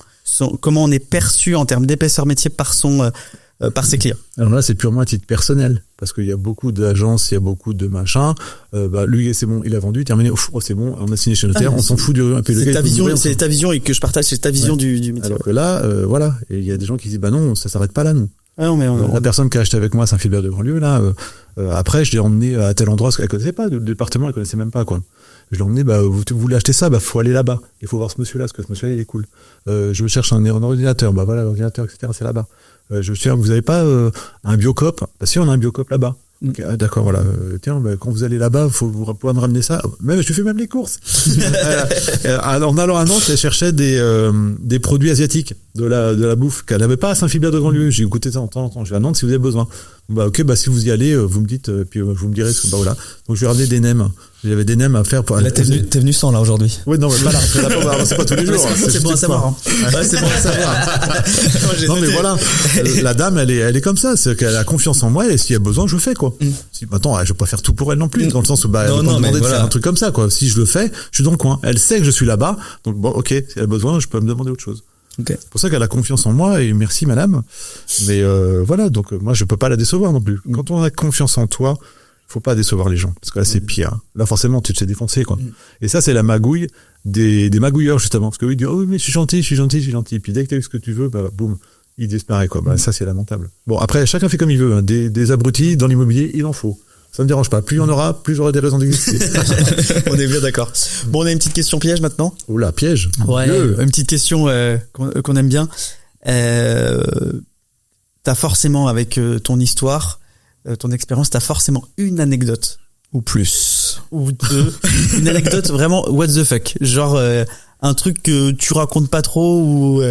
comment on est perçu en termes d'épaisseur métier par ses clients. Alors là, c'est purement à titre personnel, parce qu'il y a beaucoup d'agences, il y a beaucoup de machins. Lui, c'est bon, il a vendu, terminé. C'est bon, on a signé chez le notaire, on s'en fout du. C'est ta vision et que je partage, c'est ta vision du métier. Alors que là, voilà, et il y a des gens qui disent non, ça s'arrête pas là, non. Non, mais la personne qui a acheté avec moi à Saint-Philbert de Grandlieu, là, après, je l'ai emmené à tel endroit, parce qu'elle connaissait pas, le département, elle connaissait même pas, quoi. Je l'ai emmené, vous voulez acheter ça, faut aller là-bas. Il faut voir ce monsieur-là, parce que ce monsieur-là, il est cool. Je cherche un ordinateur, voilà, l'ordinateur, etc., c'est là-bas. Je cherche, vous avez pas, un Biocop? Si, on a un Biocop là-bas. Okay, d'accord, voilà. Tiens, quand vous allez là-bas, faut vous pouvoir me ramener ça. Même, je fais même les courses. En allant à Nantes, elle cherchait des produits asiatiques, de la bouffe qu'elle n'avait pas à Saint-Philbert de Grandlieu. J'ai écouté ça en temps en temps. Je vais à Nantes si vous avez besoin. Bah ok, bah si vous y allez, vous me dites, puis vous me direz ce que bah voilà. Donc je lui ai ramené des nems. J'avais des nems à faire pour. Là t'es venu sans là aujourd'hui. Ouais non mais voilà, c'est pas tous les jours. C'est bon à savoir. Hein. Ouais, c'est bon à savoir. Non mais voilà, la dame elle est comme ça, c'est qu'elle a confiance en moi et s'il y a besoin je fais quoi. Si attends, je vais pas faire tout pour elle non plus, dans le sens où bah elle me demander de faire un truc comme ça quoi. Si je le fais, je suis dans le coin. Elle sait que je suis là-bas, donc bon ok, si elle a besoin, je peux me demander autre chose. Okay. C'est pour ça qu'elle a confiance en moi et merci madame. Mais voilà, donc moi je peux pas la décevoir non plus. Quand on a confiance en toi, faut pas décevoir les gens parce que là c'est pire. Là forcément tu te fais défoncer quoi. Et ça c'est la magouille des magouilleurs justement parce que oui, ils disent oh oui mais je suis gentil. Et puis dès que t'as eu ce que tu veux, bah boum, il disparaît quoi. Bah ça c'est lamentable. Bon après chacun fait comme il veut. Hein. Des abrutis dans l'immobilier, il en faut. Ça me dérange pas. Plus il y en aura, plus j'aurai des raisons d'exister. On est bien d'accord. Bon, on a une petite question piège maintenant. Oula, piège. Ouais. Une petite question qu'on aime bien. T'as forcément avec ton histoire, ton expérience, t'as forcément une anecdote ou plus ou deux. Une anecdote vraiment what the fuck. Genre un truc que tu racontes pas trop ou.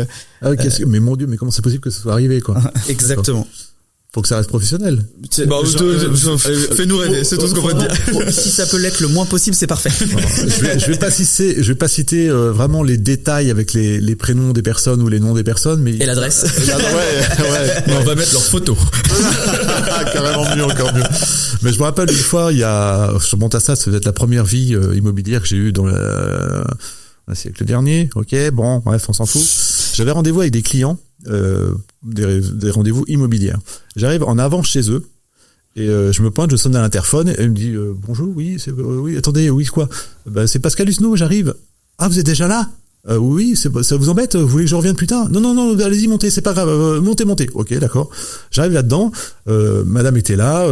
Mais mon Dieu, mais comment c'est possible que ça soit arrivé quoi. Exactement. Faut que ça reste professionnel. Fais-nous rêver, c'est tout ce qu'on peut dire. Si ça peut l'être le moins possible, c'est parfait. Je vais pas citer vraiment les détails avec les prénoms des personnes ou les noms des personnes, mais et l'adresse. Ouais. Mais on va mettre leurs photos. Carrément mieux, encore mieux. Mais je me rappelle une fois, je monte à ça devait être la première vie immobilière que j'ai eue dans le siècle dernier. Ok, bon, bref, on s'en fout. J'avais rendez-vous avec des clients. Des rendez-vous immobiliers. J'arrive en avant chez eux et je me pointe, je sonne à l'interphone et elle me dit bonjour, oui, oui, attendez, oui quoi, bah c'est Pascal Husneau, j'arrive. Ah vous êtes déjà là? Oui, ça vous embête? Vous voulez que je revienne plus tard? Non, allez-y, montez, c'est pas grave, montez. Ok, d'accord. J'arrive là-dedans, madame était là,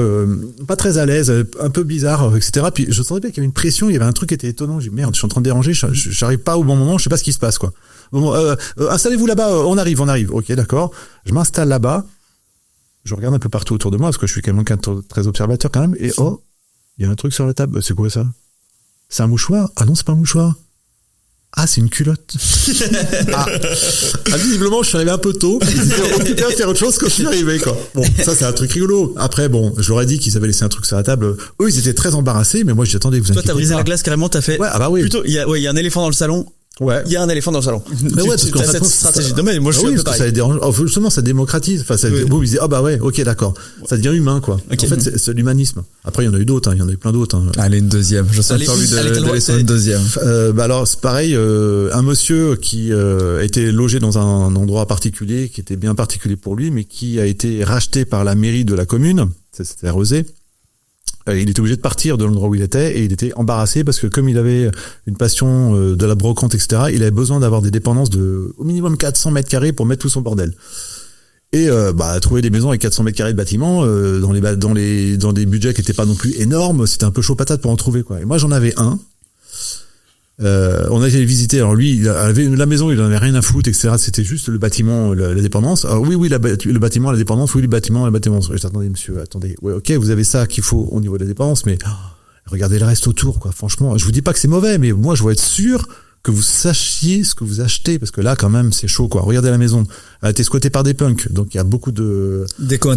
pas très à l'aise, un peu bizarre, etc. Puis je sentais bien qu'il y avait une pression, il y avait un truc qui était étonnant. J'ai dit merde, je suis en train de déranger, j'arrive pas au bon moment, je sais pas ce qui se passe quoi. Bon, installez-vous là-bas, on arrive. Ok, d'accord. Je m'installe là-bas. Je regarde un peu partout autour de moi parce que je suis quand même très observateur quand même. Et oh, il y a un truc sur la table. C'est quoi ça? C'est un mouchoir? Ah non, c'est pas un mouchoir. Ah, c'est une culotte. Visiblement, je suis arrivé un peu tôt. Ils étaient occupés à faire autre chose quand je suis arrivé, quoi. Bon, ça, c'est un truc rigolo. Après, bon, je leur ai dit qu'ils avaient laissé un truc sur la table. Eux, ils étaient très embarrassés, mais moi, j'ai dit, attendez, vous inquiétez pas. Toi, t'as brisé la glace carrément, t'as fait. Ouais, ah bah oui. Plutôt, il y a un éléphant dans le salon. Ouais. Il y a un éléphant dans le salon. Mais ouais, parce qu'en fait, cette stratégie de moi, je suis un peu pareil. Ça dérange. Justement, ça démocratise. Enfin, vous disiez, ah bah ouais, ok, d'accord. Ça devient humain, quoi. Okay. En fait, c'est l'humanisme. Après, il y en a eu d'autres, il y en a eu plein d'autres. Allez, une deuxième. Je sens pas envie d'aller sur une deuxième. Alors, c'est pareil, un monsieur qui était logé dans un endroit particulier, qui était bien particulier pour lui, mais qui a été racheté par la mairie de la commune. C'était à Rezé. Il était obligé de partir de l'endroit où il était et il était embarrassé parce que comme il avait une passion de la brocante, etc., il avait besoin d'avoir des dépendances de au minimum 400 mètres carrés pour mettre tout son bordel. Et trouver des maisons avec 400 mètres carrés de bâtiments dans des budgets qui étaient pas non plus énormes, c'était un peu chaud patate pour en trouver quoi. Et moi j'en avais un. On a été visiter. Alors lui, il avait la maison, il en avait rien à foutre, etc. C'était juste le bâtiment, la dépendance. Alors oui, le bâtiment, la dépendance. Oui, le bâtiment, la dépendance. Attendez, monsieur, attendez. Ouais, ok, vous avez ça qu'il faut au niveau de la dépendance, mais regardez le reste autour, quoi. Franchement, je vous dis pas que c'est mauvais, mais moi, je veux être sûr que vous sachiez ce que vous achetez, parce que là, quand même, c'est chaud, quoi. Regardez la maison. Elle a été squattée par des punks, donc il y a beaucoup de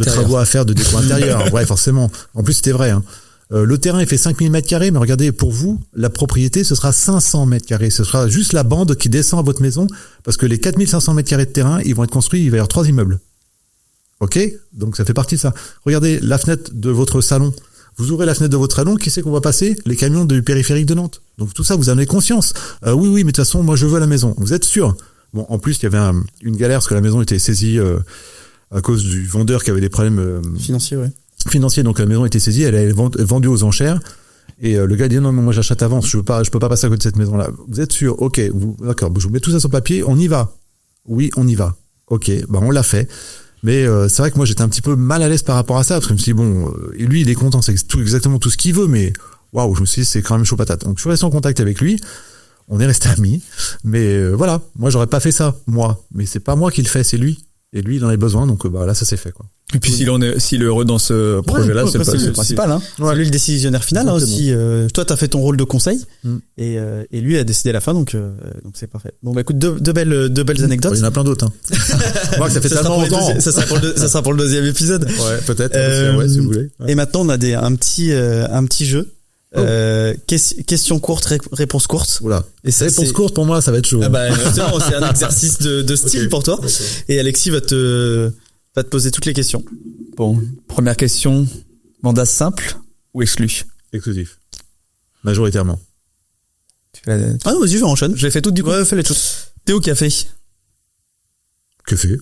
travaux à faire de déco intérieure. Ouais, forcément. En plus, c'était vrai, hein. Le terrain, il fait 5000 mètres carrés, mais regardez, pour vous, la propriété, ce sera 500 mètres carrés. Ce sera juste la bande qui descend à votre maison, parce que les 4500 mètres carrés de terrain, ils vont être construits, il va y avoir 3 immeubles. Ok? Donc, ça fait partie de ça. Regardez la fenêtre de votre salon. Vous ouvrez la fenêtre de votre salon, qui c'est qu'on va passer? Les camions du périphérique de Nantes. Donc, tout ça, vous en avez conscience. Oui, mais de toute façon, moi, je veux la maison. Vous êtes sûr? Bon, en plus, il y avait une galère, parce que la maison était saisie, à cause du vendeur qui avait des problèmes, financier, donc la maison était saisie, elle est vendue aux enchères et le gars dit non mais moi j'achète avance, je peux pas passer à côté de cette maison là. Vous êtes sûr? Ok, d'accord, je vous mets tout ça sur papier, on y va. Oui, on y va. Ok, on l'a fait. Mais c'est vrai que moi j'étais un petit peu mal à l'aise par rapport à ça parce que je me suis dit bon, et lui il est content, c'est exactement tout ce qu'il veut, mais waouh, je me suis dit c'est quand même chaud patate. Donc je suis resté en contact avec lui. On est resté amis, mais voilà, moi j'aurais pas fait ça, moi, mais c'est pas moi qui le fais, c'est lui. Et lui il en avait besoin, donc là ça s'est fait quoi. Et puis s'il est heureux dans ce projet-là, c'est le principal, hein. C'est lui le décisionnaire final, hein, aussi. Toi, t'as fait ton rôle de conseil, Mm. et lui a décidé à la fin, donc c'est parfait. Bon, bah, écoute, deux belles anecdotes. Il y en a plein d'autres, hein. Moi, ça fait tellement longtemps. Ça sera pour le deuxième épisode. Ouais, peut-être. Ouais, si vous voulez. Ouais. Et maintenant, on a un petit jeu. Question courte, réponse courte. Oula. Et ça, Réponse c'est- courte pour moi, ça va être chaud. Ah bah, c'est un exercice de style Ok. pour toi. Et Alexis va te poser toutes les questions. Bon, première question, mandat simple ou exclu? Exclusif. Majoritairement. Ah non, vas-y, je enchaîne. Je l'ai fait toutes du coup. Ouais, fais les choses. Thé ou café? Que fait?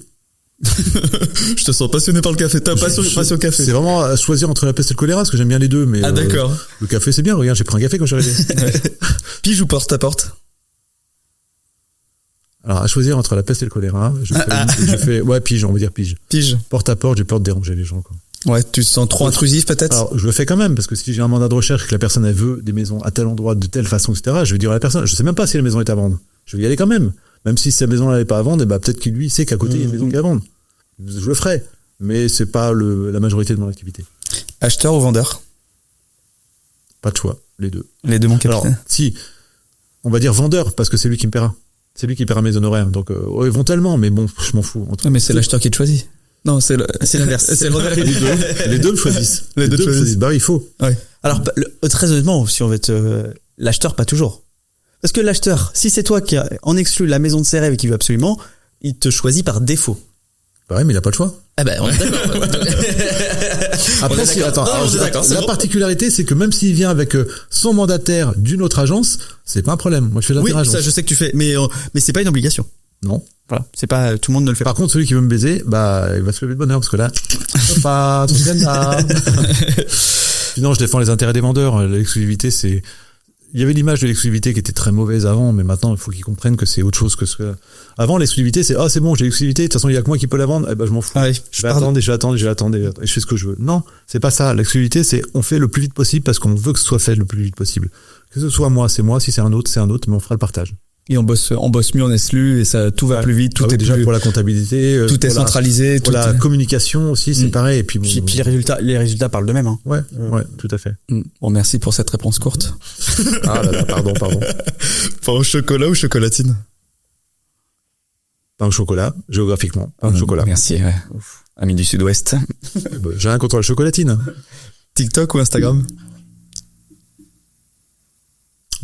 Je te sens passionné par le café. T'as passion café. C'est vraiment à choisir entre la peste et le choléra, parce que j'aime bien les deux, mais. Ah d'accord. Le café, c'est bien. Regarde, j'ai pris un café quand je suis arrivé. Pige ou porte-à-porte? Alors, à choisir entre la peste et le choléra, ouais, pige, on va dire pige. Pige. Porte à porte, j'ai peur de déranger les gens, quoi. Ouais, tu te sens trop intrusif peut-être? Alors, je le fais quand même, parce que si j'ai un mandat de recherche et que la personne, elle veut des maisons à tel endroit, de telle façon, etc., je vais dire à la personne, je sais même pas si la maison est à vendre. Je vais y aller quand même. Même si cette maison-là n'est pas à vendre, et bah, peut-être qu'il lui sait qu'à côté, il y a une maison qui est à vendre. Je le ferai. Mais c'est pas la majorité de mon activité. Acheteur ou vendeur? Pas de choix, les deux. Les deux, mon Alors, capitaine. si, on va dire vendeur, parce que c'est lui qui me paiera. C'est lui qui paiera mes honoraires. Donc, ils vont tellement, mais bon, je m'en fous. Ouais, mais c'est l'acheteur qui te choisit. Non, c'est l'inverse. C'est le vendeur qui Les deux, les deux me choisissent. Les deux te me choisissent. Bah oui, il faut. Ouais. Alors, très honnêtement, si on veut être l'acheteur, pas toujours. Parce que l'acheteur, si c'est toi qui en exclut la maison de ses rêves et qui veut absolument, il te choisit par défaut. Bah ouais, mais il a pas le choix. Ah ben, on est d'accord. Après, est d'accord. Non, on est d'accord, c'est la bon. particularité, c'est que même s'il vient avec son mandataire d'une autre agence, c'est pas un problème. Moi, je fais Oui, l'interagence. ça, je sais que tu fais, mais c'est pas une obligation. Non. Voilà. C'est pas, tout le monde ne le fait pas. Par contre, celui qui veut me baiser, bah, il va se lever de bonheur, parce que là, pas, tout gagne là. Sinon, je défends les intérêts des vendeurs. L'exclusivité, il y avait l'image de l'exclusivité qui était très mauvaise avant, mais maintenant, il faut qu'ils comprennent que c'est autre chose que ce que, avant, l'exclusivité, c'est, c'est bon, j'ai l'exclusivité, de toute façon, il y a que moi qui peux la vendre, eh ben, je m'en fous. Ah oui, Je vais attendre, et je fais ce que je veux. Non, c'est pas ça. L'exclusivité, c'est, on fait le plus vite possible parce qu'on veut que ce soit fait le plus vite possible. Que ce soit moi, c'est moi, si c'est un autre, mais on fera le partage. Et on bosse mieux en exclu et ça, tout va plus vite, tout Ah oui, est déjà plus, pour la comptabilité, tout est pour centralisé, pour tout la est... communication aussi, c'est pareil. Et puis, bon, Puis les résultats parlent d'eux-mêmes, hein. ouais, tout à fait. Bon, merci pour cette réponse courte. Ah là là, pardon. Pain au chocolat ou chocolatine? Pain au chocolat, géographiquement, pain au chocolat. Merci, ouais. Ami du Sud-Ouest. J'ai rien contre la chocolatine. TikTok ou Instagram?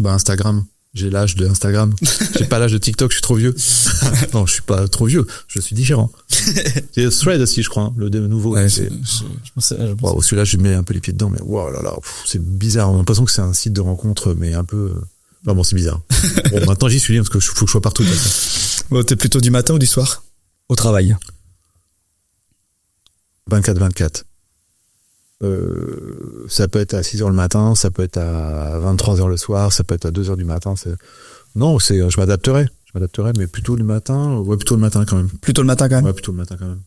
Bah, Instagram. J'ai l'âge de Instagram. J'ai pas l'âge de TikTok, je suis trop vieux. Non, je suis pas trop vieux, je suis différent. C'est Thread aussi, je crois, hein, le nouveau. Ouais, c'est... Je pense. Wow, celui-là, je mets un peu les pieds dedans, mais wow là là, c'est bizarre. On a l'impression que c'est un site de rencontre, mais un peu. Enfin bon, c'est bizarre. Bon, maintenant j'y suis, parce que faut que je sois partout. Bon, t'es plutôt du matin ou du soir? Au travail. 24-24. Ça peut être à 6h le matin, ça peut être à 23h le soir, ça peut être à 2h du matin. Non, je m'adapterai, mais plutôt le matin. Ouais, plutôt le matin quand même. Plutôt le matin quand même. Ouais, plutôt le matin quand même.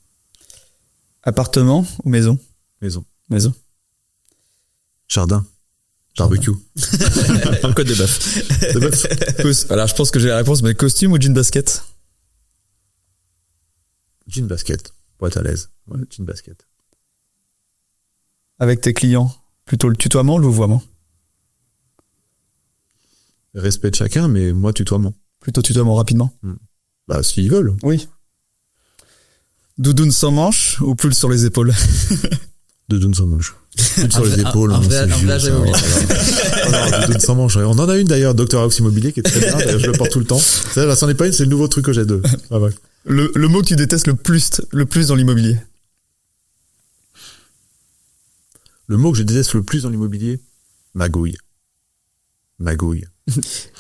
Appartement ou maison? Maison. Maison. Jardin. Barbecue. Un code de bœuf. Alors, je pense que j'ai la réponse, mais costume ou jean basket? Jean basket. Pour être à l'aise. Ouais, jean basket. Avec tes clients, plutôt le tutoiement ou le vouvoiement? Respect de chacun, mais moi, tutoiement. Plutôt tutoiement rapidement. Bah, s'ils veulent. Oui. Doudoune sans manche ou pull sur les épaules? Doudoune sans manche. Pull sur les épaules. un vrai vieux, j'avais oublié. Non, doudoune sans manche. On en a une d'ailleurs, Dr. Aux Immobilier, qui est très bien. D'ailleurs, je le porte tout le temps. Ça, là, c'en est pas une, c'est le nouveau truc que j'ai de. Ah, ouais. Le mot que tu détestes le plus dans l'immobilier? Le mot que je déteste le plus dans l'immobilier, magouille.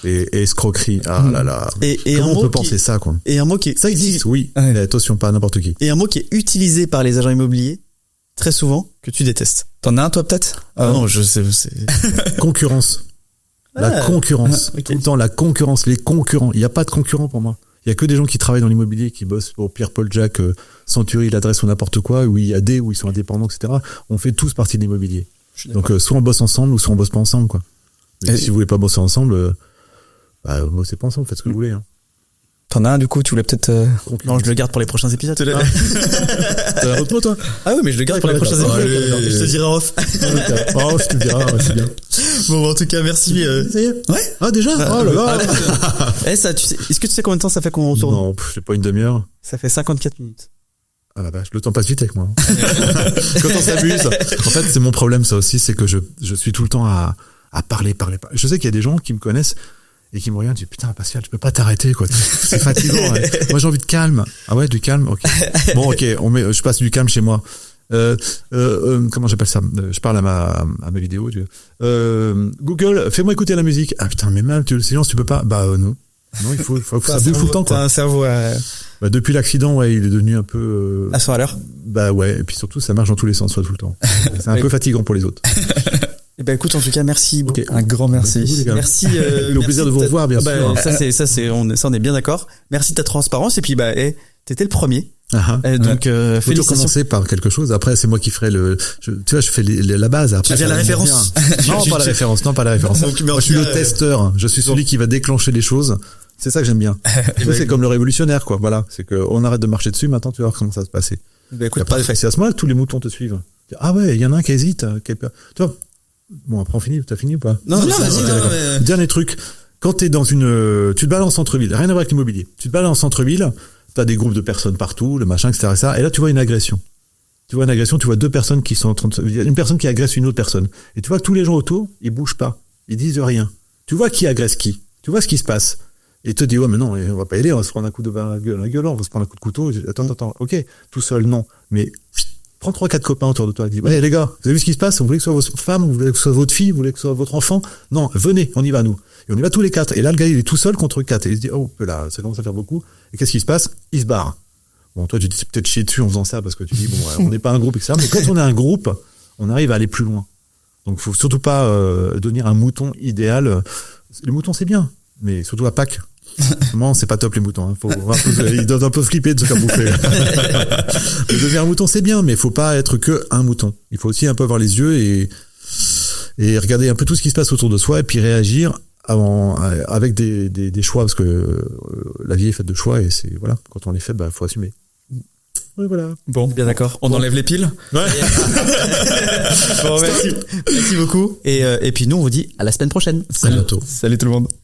Et escroquerie. Ah là là. Et Comment un on mot peut qui- penser ça, quoi? Et un mot qui est Ça existe, oui. Ouais. Mais attention, pas n'importe qui. Et un mot qui est utilisé par les agents immobiliers très souvent que tu détestes. T'en as un toi peut-être? Non, je sais. Concurrence. La Ah. concurrence. Ok. Tout le temps, la concurrence, les concurrents. Il n'y a pas de concurrents pour moi. Il y a que des gens qui travaillent dans l'immobilier, qui bossent pour Pierre-Paul Jacques, Century, l'adresse ou n'importe quoi, où il y a des, où ils sont indépendants, etc. On fait tous partie de l'immobilier. Donc, soit on bosse ensemble, ou soit on bosse pas ensemble, quoi. Mais Et- si vous voulez pas bosser ensemble, bossez pas ensemble, faites ce que vous voulez, hein. T'en as un, du coup, tu voulais peut-être... Non, je le garde pour les prochains épisodes. T'as la retenue, toi? Ah oui, mais je le garde pour les prochains épisodes. Allez. Je te dirai en off. Oh, je te dirai, ouais, c'est bien. Bon, en tout cas, merci. Ça y est? Ouais. Ah, déjà? Oh là là! Ça, est-ce que tu sais combien de temps ça fait qu'on tourne? Non, j'ai pas une demi-heure. Ça fait 54 minutes. Ah la vache, le temps passe vite avec moi. Quand on s'amuse. En fait, c'est mon problème, ça aussi, c'est que je suis tout le temps à parler. Je sais qu'il y a des gens qui me connaissent et qui me regardent, je dis, putain, Pascal, tu peux pas t'arrêter, quoi. C'est fatigant, ouais. Moi, j'ai envie de calme. Ah ouais, du calme? Ok. Bon, ok, je passe du calme chez moi. Comment j'appelle ça? Je parle à ma vidéo. Google, fais-moi écouter la musique. Ah putain, mais même, le silence, tu peux pas? Bah, non. Non, il faut que ça bouge tout le temps, quoi. T'as un cerveau Bah, depuis l'accident, ouais, il est devenu un peu, à 100 à l'heure. Bah ouais, et puis surtout, ça marche dans tous les sens, tout le temps. C'est un peu fatigant pour les autres. Eh ben, écoute, en tout cas, merci beaucoup. Ok. Un grand merci. les gars. Merci. Au plaisir de vous revoir, bien sûr. On est bien d'accord. Merci de ta transparence. Et puis, bah, t'étais le premier. Donc, faut toujours félicitations. commencer par quelque chose. Après, c'est moi qui ferai tu vois, je fais la base. Après, Tu viens la référence. Non, pas la référence. Non, pas la référence. Donc, Moi, je suis le testeur. Je suis celui qui va déclencher les choses. C'est ça que j'aime bien. C'est comme le révolutionnaire, quoi. Voilà. C'est que on arrête de marcher dessus. Maintenant, tu vas voir comment ça va se passer. Bah, écoute, Après, c'est à ce moment-là que tous les moutons te suivent. Ah ouais, il y en a un qui hésite, qui a peur. Tu vois. Bon, après, on finit. T'as fini ou pas? Non, vas-y, d'accord. Dernier truc. Quand t'es dans tu te balades en centre-ville. Rien à voir avec l'immobilier. Tu te balades en centre-ville. T'as des groupes de personnes partout, le machin, etc., etc. Et là, tu vois une agression. Tu vois deux personnes qui sont en train de il y a une personne qui agresse une autre personne. Et tu vois tous les gens autour, ils bougent pas. Ils disent rien. Tu vois qui agresse qui. Tu vois ce qui se passe. Et te dis, ouais, mais non, on va pas y aller, on va se prendre un coup de la gueule, on va se prendre un coup de couteau. Attends, ok. Tout seul, non. Mais, prends 3-4 copains autour de toi. Dis, ouais, les gars, vous avez vu ce qui se passe? Vous voulez que ce soit votre femme? Vous voulez que ce soit votre fille? Vous voulez que ce soit votre enfant? Non, venez, on y va, nous. Et on y va tous les 4. Et là, le gars, il est tout seul contre 4. Et il se dit, oh, là, ça commence à faire beaucoup. Et qu'est-ce qui se passe? Il se barre. Bon, toi, tu t'es peut-être chié dessus en faisant ça parce que tu dis, bon, on n'est pas un groupe, etc. Mais quand on est un groupe, on arrive à aller plus loin. Donc, faut surtout pas devenir un mouton idéal. Les moutons, c'est bien. Mais surtout à Pâques. Non, c'est pas top les moutons. Hein. Ils doivent un peu flipper de se faire bouffer. Devenir un mouton, c'est bien, mais il faut pas être que un mouton. Il faut aussi un peu avoir les yeux et regarder un peu tout ce qui se passe autour de soi et puis réagir avec des choix, parce que la vie est faite de choix et c'est voilà, quand on les fait, faut assumer. Oui, voilà. Bon, bien d'accord. On enlève les piles. Ouais. Bon, merci beaucoup. Et puis nous, on vous dit à la semaine prochaine. À bientôt. Salut tout le monde.